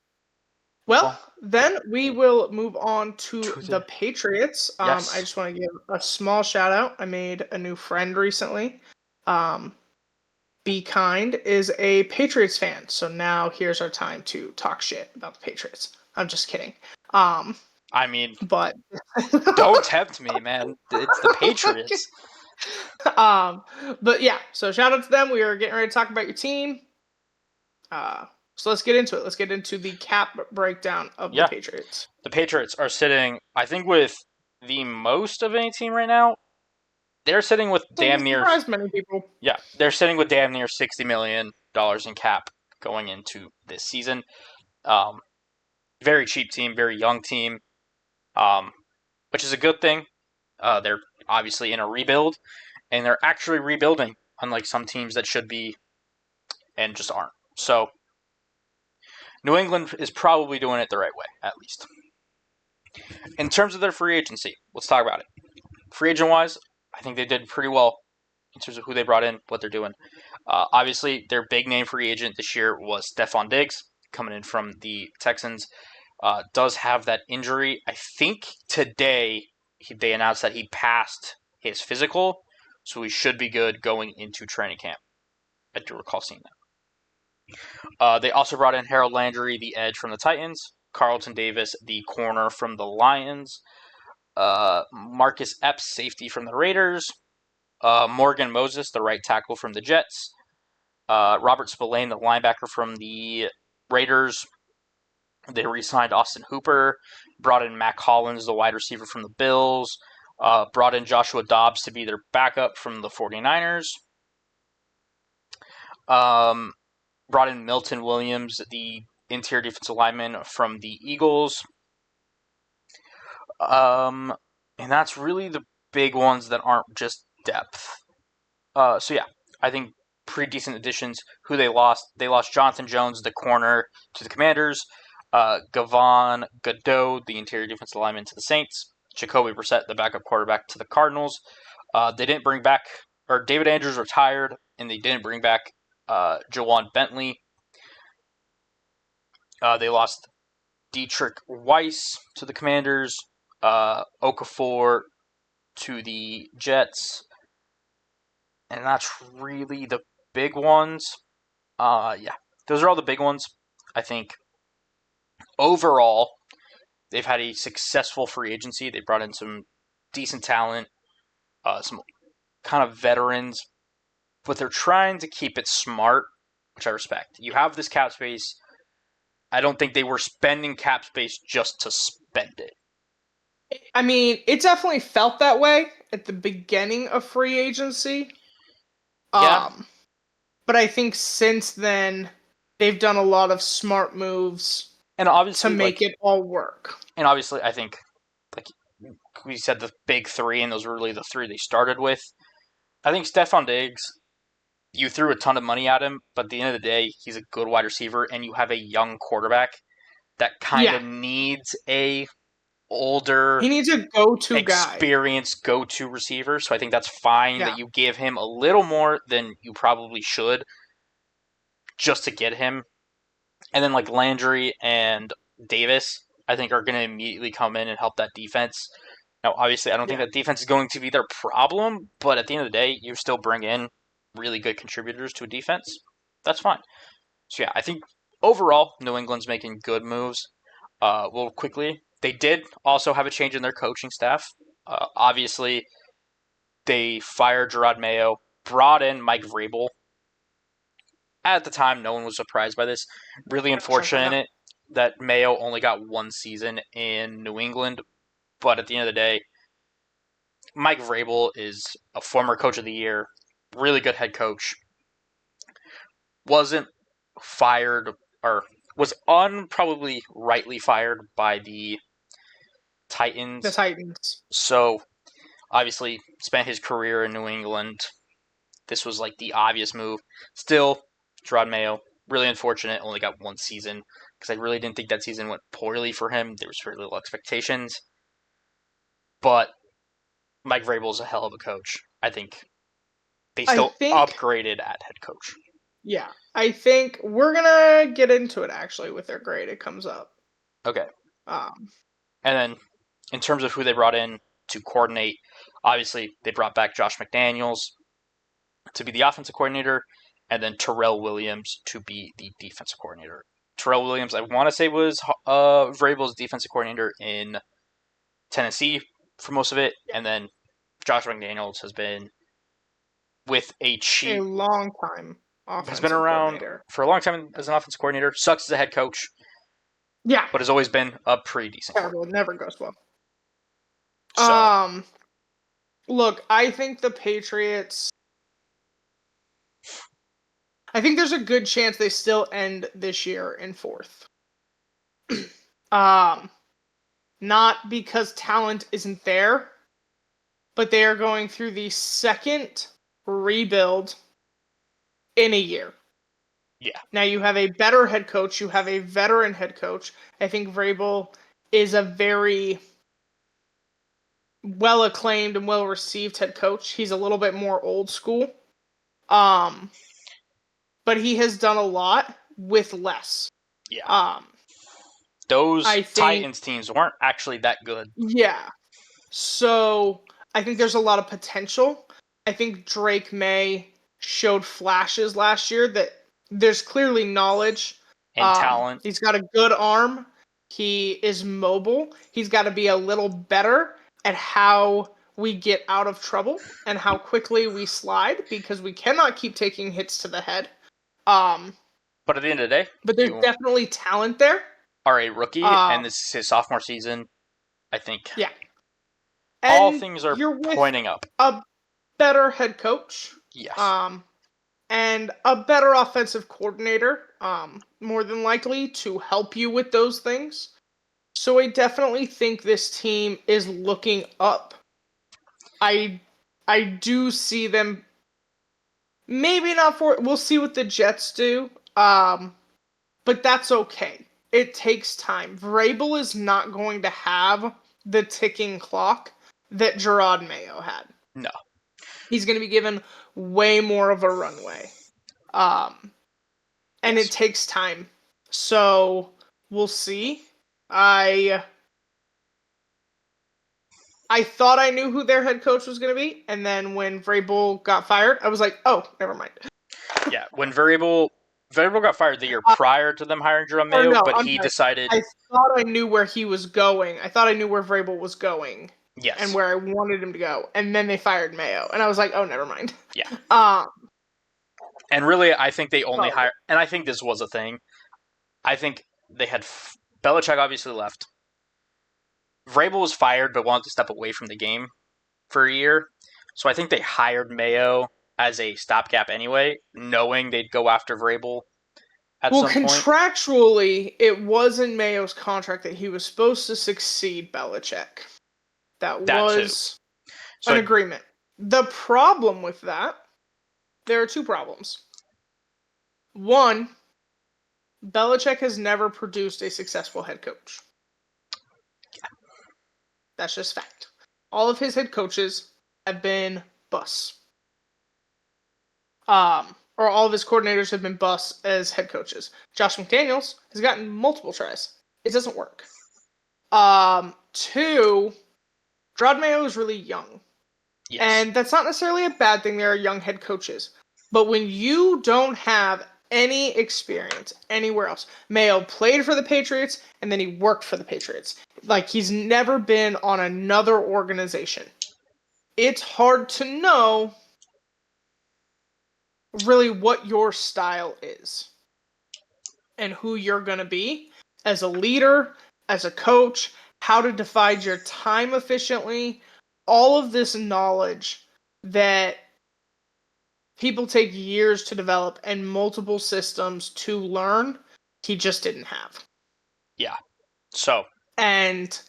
well, Well, then we will move on to to the the Patriots. I yes. just want to give a small shout out. I made a new friend recently. Um, Be Kind is a Patriots fan, so now here's our time to talk shit about the Patriots. I'm just kidding. Um, I mean, but don't tempt me, man. It's the Patriots. um, but yeah, so shout out to them. We are getting ready to talk about your team. Uh, so let's get into it. Let's get into the cap breakdown of the Yeah, Patriots. the Patriots are sitting, I think, with the most of any team right now. They're sitting with damn Doesn't near, surprise many people. yeah, they're sitting with damn near $60 million in cap going into this season. Um, very cheap team, very young team, um, which is a good thing. They're obviously in a rebuild, and they're actually rebuilding, unlike some teams that should be and just aren't. So New England is probably doing it the right way, at least. In terms of their free agency, let's talk about it. Free agent wise, I think they did pretty well in terms of who they brought in, what they're doing. Obviously, their big name free agent this year was Stephon Diggs, coming in from the Texans. Does have that injury. I think today they announced that he passed his physical, so he should be good going into training camp. I do recall seeing that. They also brought in Harold Landry, the edge from the Titans, Carlton Davis, the corner from the Lions, Marcus Epps, safety from the Raiders, Morgan Moses, the right tackle from the Jets, Robert Spillane, the linebacker from the Raiders. They re-signed Austin Hooper, brought in Mac Hollins, the wide receiver from the Bills, brought in Joshua Dobbs to be their backup from the 49ers. Um, Brought in Milton Williams, the interior defensive lineman from the Eagles. And that's really the big ones that aren't just depth. So yeah, I think pretty decent additions. Who they lost Jonathan Jones, the corner, to the Commanders. Gavon Godot, the interior defensive lineman, to the Saints. Jacoby Brissett, the backup quarterback, to the Cardinals. They didn't bring back, or David Andrews retired, and they didn't bring back Jawan Bentley. They lost Dietrich Weiss to the Commanders, Okafor to the Jets, and that's really the big ones. Yeah, those are all the big ones. I think overall, they've had a successful free agency. They brought in some decent talent, some kind of veterans, but they're trying to keep it smart, which I respect. You have this cap space. I don't think they were spending cap space just to spend it. I mean, it definitely felt that way at the beginning of free agency. Yeah, Um, but I think since then they've done a lot of smart moves and to obviously, make it all work. I think, like we said, the big three, and those were really the three they started with. I think Stephon Diggs, you threw a ton of money at him, but at the end of the day, he's a good wide receiver, and you have a young quarterback that kind Yeah, of needs a older, he needs a go-to guy. experienced go-to receiver. So I think that's fine Yeah, that you give him a little more than you probably should just to get him. And then like Landry and Davis, I think are going to immediately come in and help that defense. Now, obviously, I don't think yeah, that defense is going to be their problem, but at the end of the day, you still bring in really good contributors to a defense. That's fine. So yeah, I think overall, New England's making good moves. We'll quickly They did also have a change in their coaching staff. Obviously, they fired Gerard Mayo, brought in Mike Vrabel. At the time, no one was surprised by this. Really 100% unfortunate not. that Mayo only got one season in New England, but at the end of the day, Mike Vrabel is a former coach of the year, really good head coach. Wasn't fired or was unprobably rightly fired by the The Titans. Titans. So obviously spent his career in New England. This was like the obvious move. Still, Gerard Mayo, really unfortunate, only got one season because I really didn't think that season went poorly for him. There was very little expectations. But Mike Vrabel is a hell of a coach. I think they I still think, upgraded at head coach. yeah, I think we're gonna get into it actually with their grade. It comes up. Okay. Um, And then in terms of who they brought in to coordinate, obviously they brought back Josh McDaniels to be the offensive coordinator, and then Terrell Williams to be the defensive coordinator. Terrell Williams, I want to say, was Vrabel's defensive coordinator in Tennessee for most of it, and then Josh McDaniels has been with a a cheap long time has been offensive around coordinator. for a long time as an offensive coordinator. Sucks as a head coach, Yeah, but has always been a pretty decent terrible. It coordinator. never goes well. So Um, Look, I think the Patriots. I think there's a good chance they still end this year in fourth. um, Not because talent isn't there, but they are going through the second rebuild in a year. yeah, Now you have a better head coach, you have a veteran head coach. I think Vrabel is a very well acclaimed and well received head coach. He's a little bit more old school. Um, but he has done a lot with less. yeah. Um, Those I think, Titans teams weren't actually that good. yeah. So I think there's a lot of potential. I think Drake May showed flashes last year that there's clearly knowledge. And talent. He's got a good arm. He is mobile. He's got to be a little better at how we get out of trouble and how quickly we slide because we cannot keep taking hits to the head. Um, But at the end of the day, but there's you definitely talent there. are a rookie, and Um, this is his sophomore season. I think yeah. all And things are you're with pointing up. a better head coach. Yes. Um, and a better offensive coordinator, more than likely, to help you with those things. So I definitely think this team is looking up. I I do see them maybe not for we'll see what the Jets do. But that's okay. It takes time. Vrabel is not going to have the ticking clock that Gerard Mayo had. No. He's going to be given way more of a runway. Um, and Yes. it takes time. So we'll see. I thought I knew who their head coach was going to be, and then when Vrabel got fired, I was like, oh, never mind. Yeah. When Variable got fired the year prior to them hiring Jerome Or Mayo, no, but I'm he sorry. decided I thought I knew where he was going. I thought I knew where Vrabel was going and yes. where I wanted him to go, and then they fired Mayo, and I was like, oh, never mind. Yeah. Um, And really, I think they only but hired, and I think this was a thing. I think they had Belichick obviously left. Vrabel was fired, but wanted to step away from the game for a year. So I think they hired Mayo as a stopgap anyway, knowing they'd go after Vrabel at well, some point. contractually, it was in Mayo's contract that he was supposed to succeed Belichick. That That too. was So an agreement. The problem with that, there are two problems. One, Belichick has never produced a successful head coach. That's just fact. All of his head coaches have been busts. Or all of his coordinators have been busts as head coaches. Josh McDaniels has gotten multiple tries. It doesn't work. Two, Gerard Mayo is really young. yes, And that's not necessarily a bad thing. There are young head coaches. But when you don't have any experience anywhere else. Mayo played for the Patriots, and then he worked for the Patriots. Like, he's never been on another organization. It's hard to know really what your style is and who you're going to be as a leader, as a coach, how to divide your time efficiently, all of this knowledge that people take years to develop and multiple systems to learn, he just didn't have. Yeah. So. And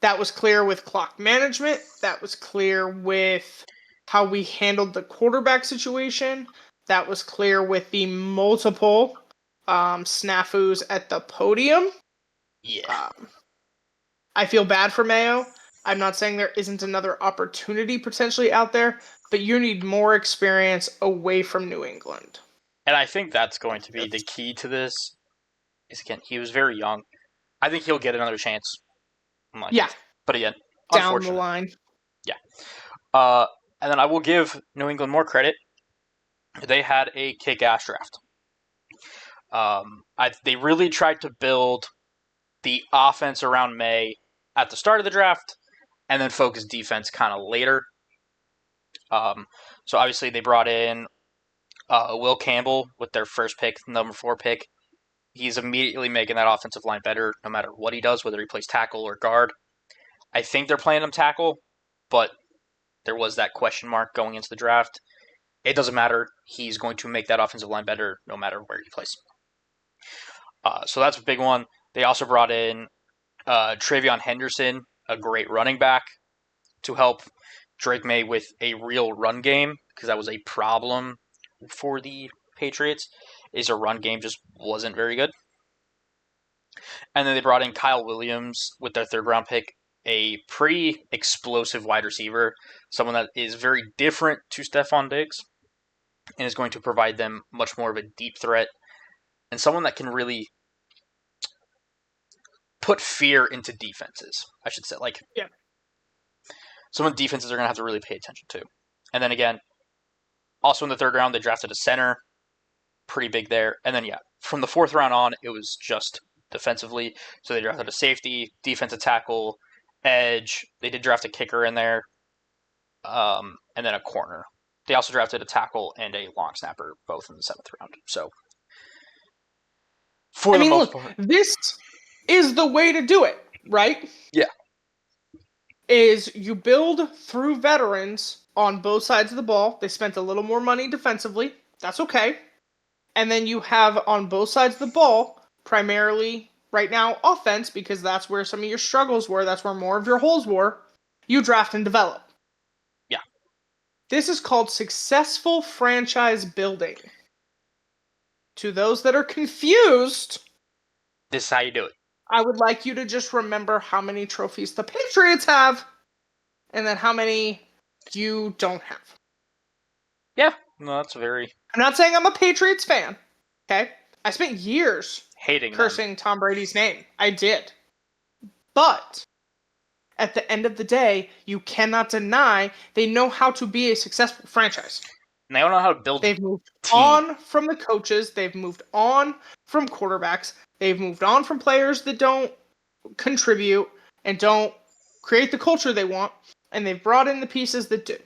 that was clear with clock management. That was clear with how we handled the quarterback situation. That was clear with the multiple snafus at the podium. Yeah. I feel bad for Mayo. I'm not saying there isn't another opportunity potentially out there, but you need more experience away from New England. And I think that's going to be the key to this. Is again, he was very young. I think he'll get another chance. Yeah. But again, Down the unfortunate. line. Yeah. And then I will give New England more credit. They had a kick-ass draft. They really tried to build the offense around May at the start of the draft, and then focus defense kind of later. So obviously they brought in Will Campbell with their first pick, number 4 pick. He's immediately making that offensive line better, no matter what he does, whether he plays tackle or guard. I think they're playing him tackle, but there was that question mark going into the draft. It doesn't matter. He's going to make that offensive line better no matter where he plays. So that's a big one. They also brought in Travion Henderson, a great running back, to help Drake May with a real run game, because that was a problem for the Patriots, is a run game just wasn't very good. And then they brought in Kyle Williams with their 3rd round pick, a pretty explosive wide receiver, someone that is very different to Stephon Diggs and is going to provide them much more of a deep threat, and someone that can really put fear into defenses, I should say. Yeah. Someone defenses are going to have to really pay attention to. And then again, also in the 3rd round, they drafted a center, pretty big there. And then, from the 4th round on, it was just defensively. So they drafted a safety, defensive tackle, edge. They did draft a kicker in there, and then a corner. They also drafted a tackle and a long snapper, both in the 7th round. So, for the most part, this is the way to do it, right? Yeah. Is you build through veterans on both sides of the ball. They spent a little more money defensively. That's okay. And then you have on both sides of the ball, primarily right now offense, because that's where some of your struggles were. That's where more of your holes were. You draft and develop. Yeah. This is called successful franchise building. To those that are confused, this is how you do it. I would like you to just remember how many trophies the Patriots have, and then how many you don't have. Yeah, no, that's very... I'm not saying I'm a Patriots fan, okay? I spent years hating cursing Tom Brady's name. I did. But at the end of the day, you cannot deny they know how to be a successful franchise. And they don't know how to build They've moved on from the coaches. They've moved on from quarterbacks. They've moved on from players that don't contribute and don't create the culture they want. And they've brought in the pieces that do.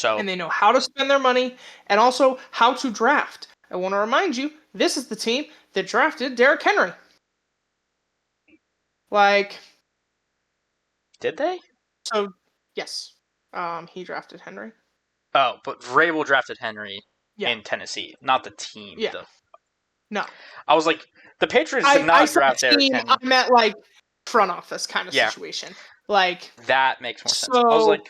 And they know how to spend their money and also how to draft. I want to remind you, this is the team that drafted Derrick Henry. Did they? So, yes. He drafted Henry. Oh, but Vrabel drafted Henry in Tennessee, not the team. Yeah. No. I was like, the Patriots did not draft Derrick Henry. I meant front office kind of situation. That makes more sense. I was like,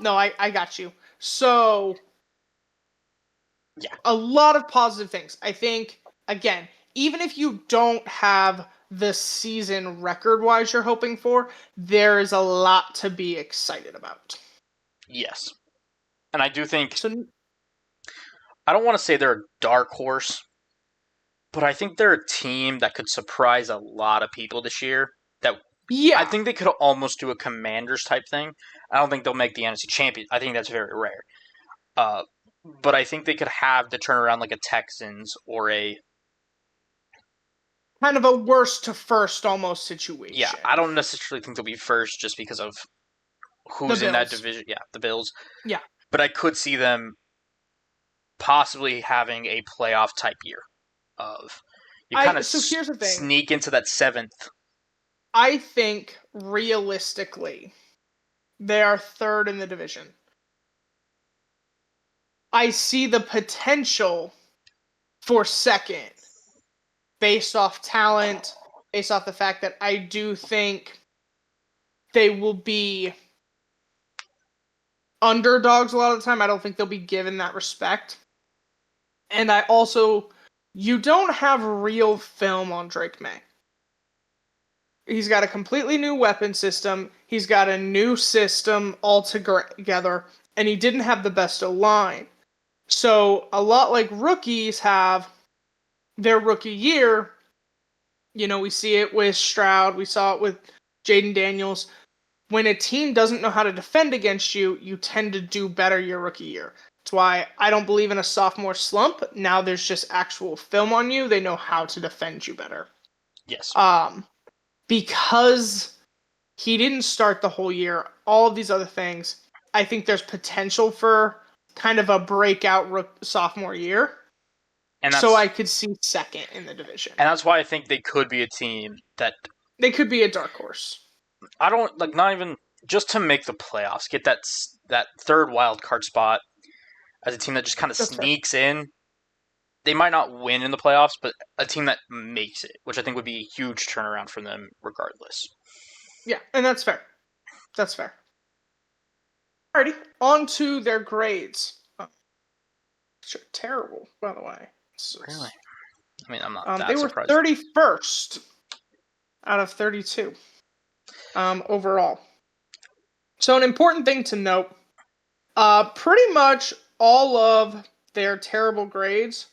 no, I got you. So, a lot of positive things. I think, again, even if you don't have the season record-wise you're hoping for, there is a lot to be excited about. Yes. And I do think, I don't want to say they're a dark horse, but I think they're a team that could surprise a lot of people this year. I think they could almost do a Commanders type thing. I don't think they'll make the NFC champion. I think that's very rare. but I think they could have the turnaround like a Texans or a Kind of a worst to first almost yeah. situation. I don't necessarily think they'll be first just because of The who's in that Bills. division. Yeah, the Bills. Yeah. But I could see them possibly having a playoff type year of you kind of So here's the thing. sneak into that seventh. I think realistically, they are third in the division. I see the potential for second based off talent, based off the fact that I do think they will be underdogs a lot of the time. I don't think they'll be given that respect. And I also, you don't have real film on Drake May. He's got a completely new weapon system. He's got a new system altogether, and he didn't have the best O-line. So a lot like rookies have their rookie year, we see it with Stroud, we saw it with Jaden Daniels. When a team doesn't know how to defend against you, you tend to do better your rookie year. That's why I don't believe in a sophomore slump. Now there's just actual film on you. They know how to defend you better. Yes. Because he didn't start the whole year, all of these other things, I think there's potential for kind of a breakout sophomore year. And So that's I could see second in the division. and that's why I think they could be a team that They could be a dark horse. I don't like not even just to make the playoffs, get that third wild card spot as a team that just kind of That's fair. sneaks in. They might not win in the playoffs, but a team that makes it, which I think would be a huge turnaround for them regardless. Yeah, and that's fair. That's fair. Alrighty, on to their grades. Which are terrible, by the way. Really? I mean, I'm not They that were surprised. 31st out of 32 overall. So an important thing to note, pretty much all of their terrible grades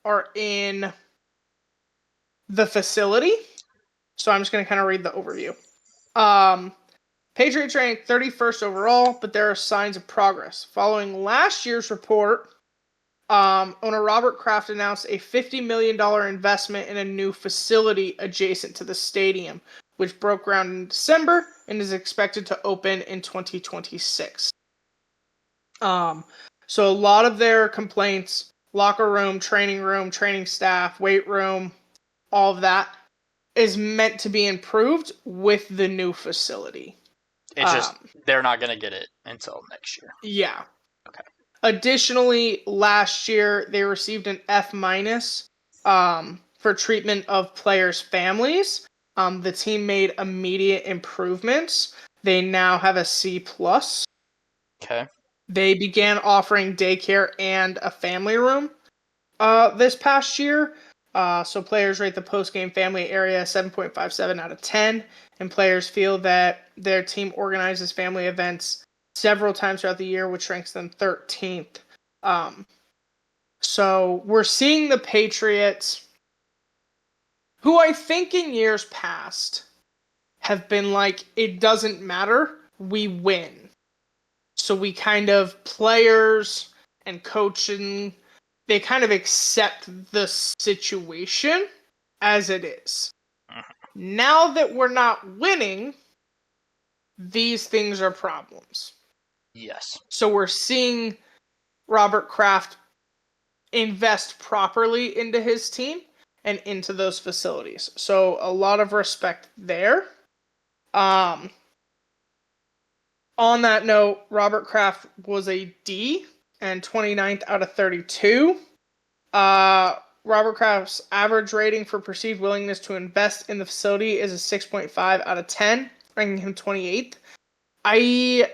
are in the facility. So I'm just going to kind of read the overview. Patriots ranked 31st overall, but there are signs of progress. Following last year's report, owner Robert Kraft announced a $50 million investment in a new facility adjacent to the stadium, which broke ground in December and is expected to open in 2026. So a lot of their complaints, locker room, training staff, weight room, all of that is meant to be improved with the new facility. It's just they're not going to get it until next year. Yeah. Okay. Additionally, last year they received an F minus for treatment of players' families. The team made immediate improvements. They now have a C plus. Okay. They began offering daycare and a family room this past year. So players rate the post-game family area 7.57 out of 10, and players feel that their team organizes family events several times throughout the year, which ranks them 13th. So we're seeing the Patriots, who I think in years past have been like, it doesn't matter, we win. So we kind of, players and coaching, they kind of accept the situation as it is. Now that we're not winning, these things are problems. Yes. So we're seeing Robert Kraft invest properly into his team and into those facilities. So a lot of respect there. On that note, Robert Kraft was a D and 29th out of 32. Robert Kraft's average rating for perceived willingness to invest in the facility is a 6.5 out of 10, ranking him 28th. I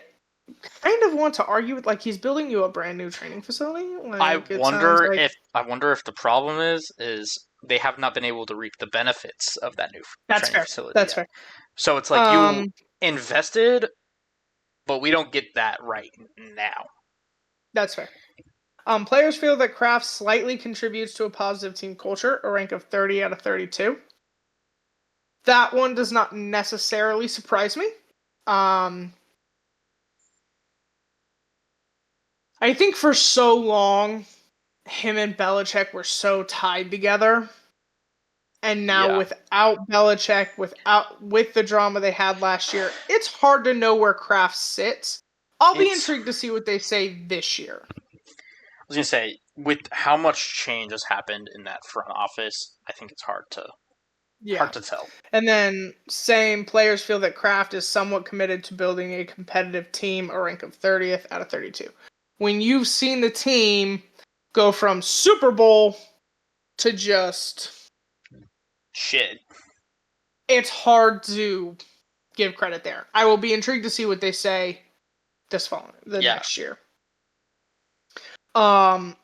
kind of want to argue with, like, he's building you a brand new training facility. Like, it sounds like I wonder if the problem is they have not been able to reap the benefits of that new that's training fair. facility That's yet. fair. So it's like you invested, but we don't get that right now. That's fair. Players feel that Kraft slightly contributes to a positive team culture, a rank of 30 out of 32. That one does not necessarily surprise me. I I think for so long, him and Belichick were so tied together. And now Yeah, without Belichick, with the drama they had last year, it's hard to know where Kraft sits. I'll be it's. intrigued to see what they say this year. I was gonna say, with how much change has happened in that front office, I think it's hard Yeah. to tell. And then same players feel that Kraft is somewhat committed to building a competitive team, a rank of 30th out of 32. When you've seen the team go from Super Bowl to just, Shit. it's hard to give credit there. I will be intrigued to see what they say the Yeah. next year. Um,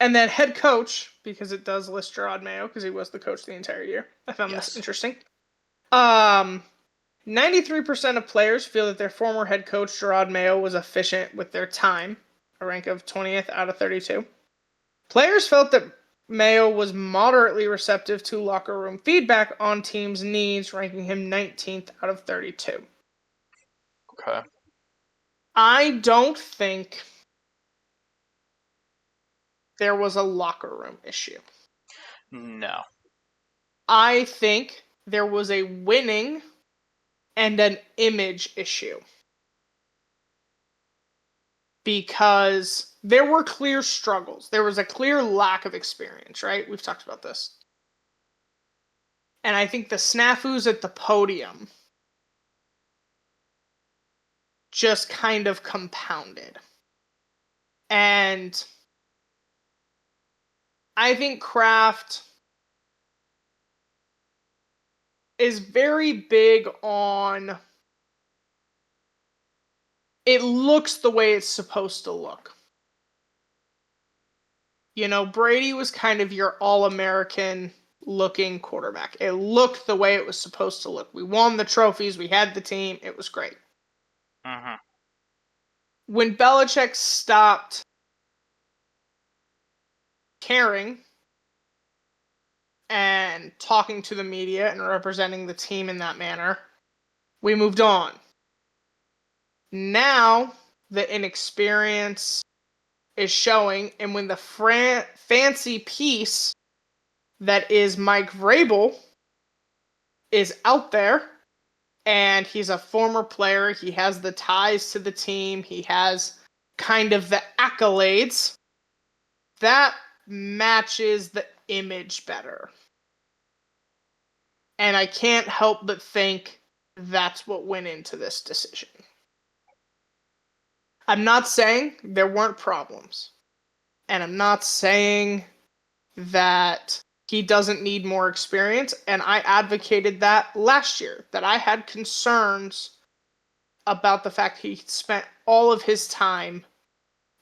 and then head coach, because it does list Gerard Mayo, because he was the coach the entire year. I found this Yes. interesting. 93% of players feel that their former head coach, Gerard Mayo, was efficient with their time, a rank of 20th out of 32. Players felt that Mayo was moderately receptive to locker room feedback on teams' needs, ranking him 19th out of 32. Okay. I don't think there was a locker room issue. No. I think there was a winning and an image issue. Because there were clear struggles. There was a clear lack of experience, right? We've talked about this. And I think the snafus at the podium just kind of compounded. And I think Kraft is very big on it looks the way it's supposed to look. You know, Brady was kind of your all-American looking quarterback. It looked the way it was supposed to look. We won the trophies, we had the team, it was great. Mm-hmm. When Belichick stopped caring and talking to the media and representing the team in that manner, we moved on. Now the inexperience is showing, and when the fancy piece that is Mike Vrabel is out there, and he's a former player, he has the ties to the team, he has kind of the accolades, that matches the image better. And I can't help but think that's what went into this decision. I'm not saying there weren't problems. And I'm not saying that he doesn't need more experience. And I advocated that last year, that I had concerns about the fact he spent all of his time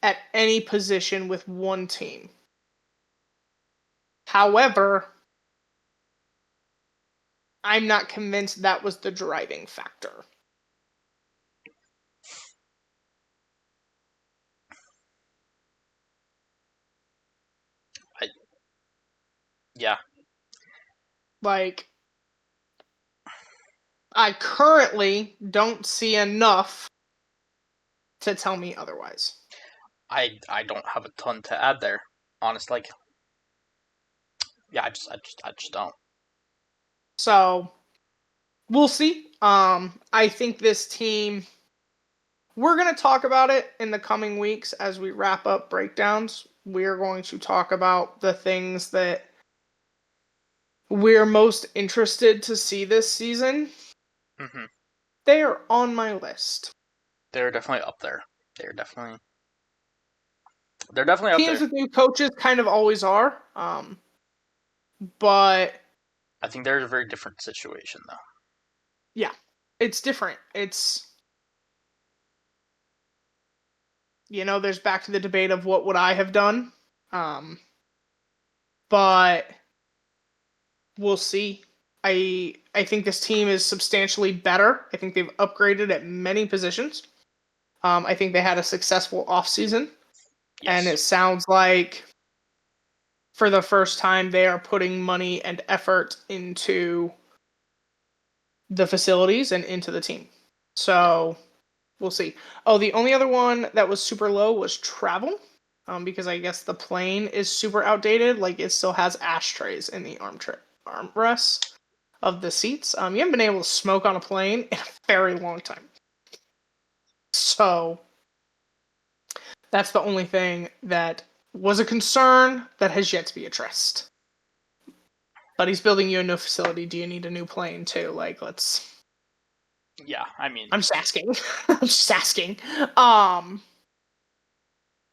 at any position with one team. However, I'm not convinced that was the driving factor. Yeah. Like, I currently don't see enough to tell me otherwise. I don't have a ton to add there. Honest, like, yeah, I just don't. So we'll see. I think this team. We're going to talk about it in the coming weeks as we wrap up breakdowns. We're going to talk about the things that we're most interested to see this season. Mm-hmm. They are on my list. They're definitely up there. They're definitely up Teams there. with new coaches kind of always are. But I think they're a very different situation though. yeah, it's different. It's, there's back to the debate of what would I have done. But we'll see. I think this team is substantially better. I think they've upgraded at many positions. I think they had a successful offseason. And Yes. it sounds like for the first time they are putting money and effort into the facilities and into the team. Yeah. So We'll see. Oh, the only other one that was super low was travel. Because I guess the plane is super outdated. Like it still has ashtrays in the armrests of the seats. You haven't been able to smoke on a plane in a very long time. So that's the only thing that was a concern that has yet to be addressed. But he's building you a new facility. Do you need a new plane too? Like, let's. Yeah, I mean, I'm just asking. I'm just asking.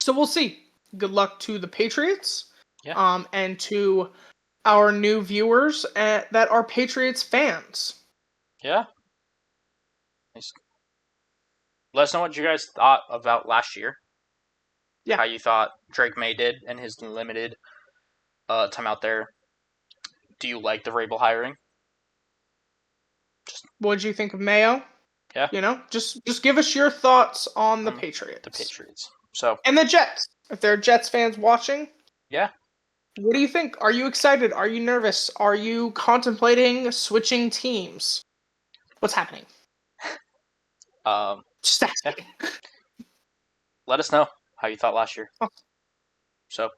So we'll see. Good luck to the Patriots. Yeah. And to our new viewers that are Patriots fans. Yeah. Nice. Let us know what you guys thought about last year. Yeah. How you thought Drake May did in his limited time out there. Do you like the Vrabel hiring? What did you think of Mayo? Yeah. You know, just give us your thoughts on the The Patriots Patriots. So and the Jets. If there are Jets fans watching, yeah. what do you think? Are you excited? Are you nervous? Are you contemplating switching teams? What's happening? Just Yeah. asking. Let us know how you thought last year. Oh. So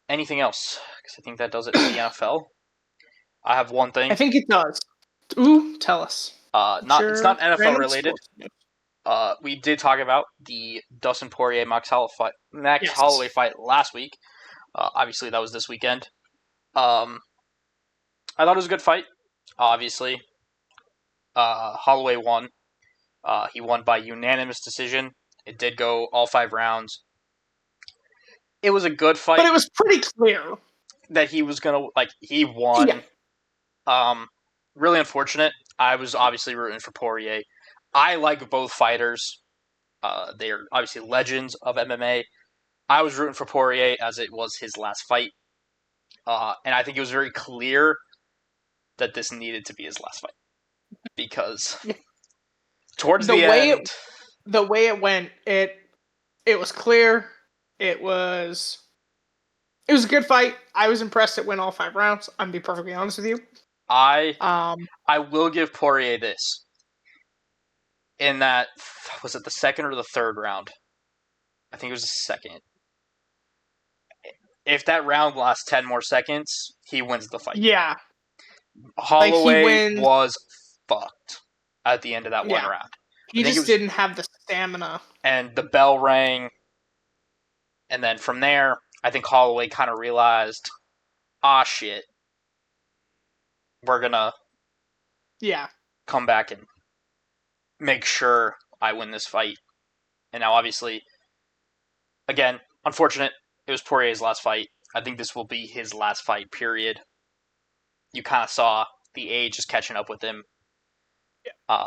anything else? Because I think that does it for the NFL. I have one thing. I think it does. Ooh, tell us. It's not NFL Random related. sports news. We did talk about the Dustin Poirier Max Yes. Holloway fight last week. Obviously, that was this weekend. I thought it was a good fight. Obviously, Holloway won. He won by unanimous decision. It did go all 5 rounds. It was a good fight. But it was pretty clear that he was gonna he won. Yeah. Really unfortunate. I was obviously rooting for Poirier. I like both fighters. They are obviously legends of MMA. I was rooting for Poirier as it was his last fight. And I think it was very clear that this needed to be his last fight. Because towards the end, the way it went, it was clear. It was a good fight. I was impressed it went all 5 rounds. I'm gonna be perfectly honest with you. I will give Poirier this. In that, was it the second or the third round? I think it was the second. If that round lasts 10 more seconds, he wins the fight. Yeah. Holloway was fucked at the end of that one round. He just didn't have the stamina. And the bell rang. And then from there, I think Holloway kind of realized, shit. We're going to come back and make sure I win this fight. And now, obviously, again, unfortunate. It was Poirier's last fight. I think this will be his last fight, period. You kind of saw the age is catching up with him.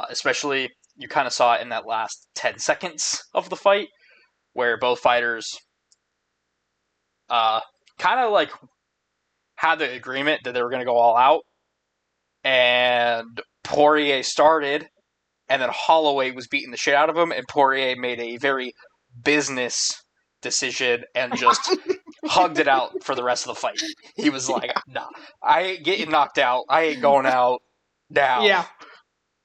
Especially, you kind of saw it in that last 10 seconds of the fight, where both fighters kind of had the agreement that they were going to go all out. And Poirier started, and then Holloway was beating the shit out of him, and Poirier made a very business decision and just hugged it out for the rest of the fight. He was like, nah, I ain't getting knocked out. I ain't going out now. Yeah.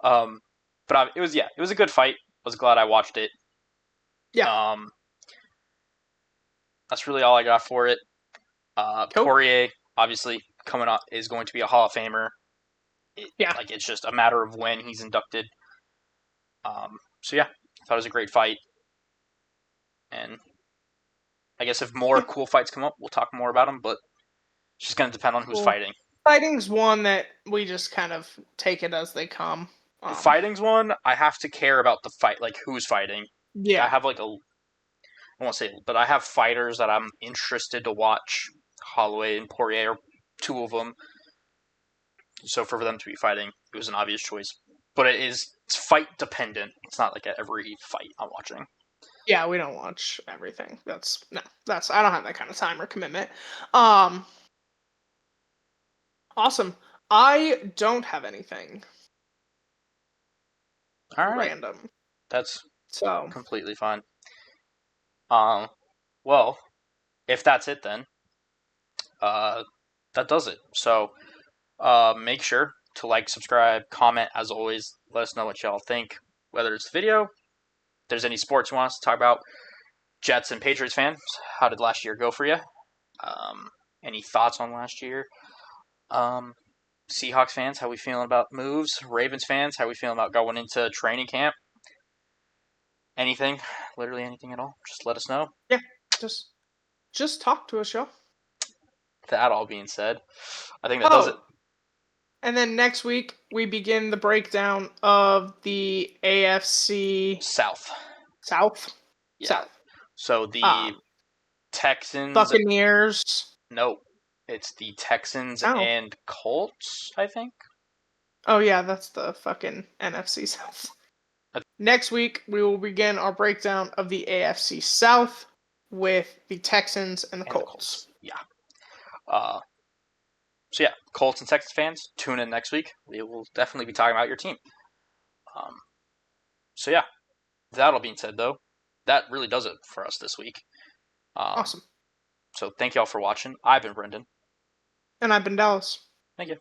But it was a good fight. I was glad I watched it. Yeah. That's really all I got for it. Cool. Poirier, obviously, coming up is going to be a Hall of Famer. It's just a matter of when he's inducted. So yeah, I thought it was a great fight. And I guess if more cool fights come up, we'll talk more about them, but it's just going to depend on who's fighting. Fighting's one that we just kind of take it as they come. Fighting's one, I have to care about the fight, who's fighting. Yeah. I have I won't say, but I have fighters that I'm interested to watch. Holloway and Poirier are two of them. So for them to be fighting, it was an obvious choice. But it's fight dependent. It's not every fight I'm watching. Yeah, we don't watch everything. I don't have that kind of time or commitment. Awesome. I don't have anything. All right. Random. That's so completely fine. Well, if that's it then, that does it. So, make sure to subscribe, comment, as always. Let us know what y'all think, whether it's the video there's any sports you want us to talk about, Jets and Patriots fans, how did last year go for you? Any thoughts on last year? Um, Seahawks fans, how we feeling about moves? Ravens fans, how we feeling about going into training camp? Anything, literally anything at all? Just let us know. Yeah, just talk to us, y'all. That all being said, I think that does it. Oh, and then next week we begin the breakdown of the AFC South. South. Yeah. South. So the Texans. Buccaneers. Nope. It's the Texans Oh. and Colts, I think. Oh yeah, that's the fucking NFC South. Next week we will begin our breakdown of the AFC South with the Texans and the Colts. Yeah. So yeah, Colts and Texans fans, tune in next week. We will definitely be talking about your team. So yeah, that all being said, though, that really does it for us this week. Awesome. So thank y'all for watching. I've been Brendan. And I've been Dallas. Thank you.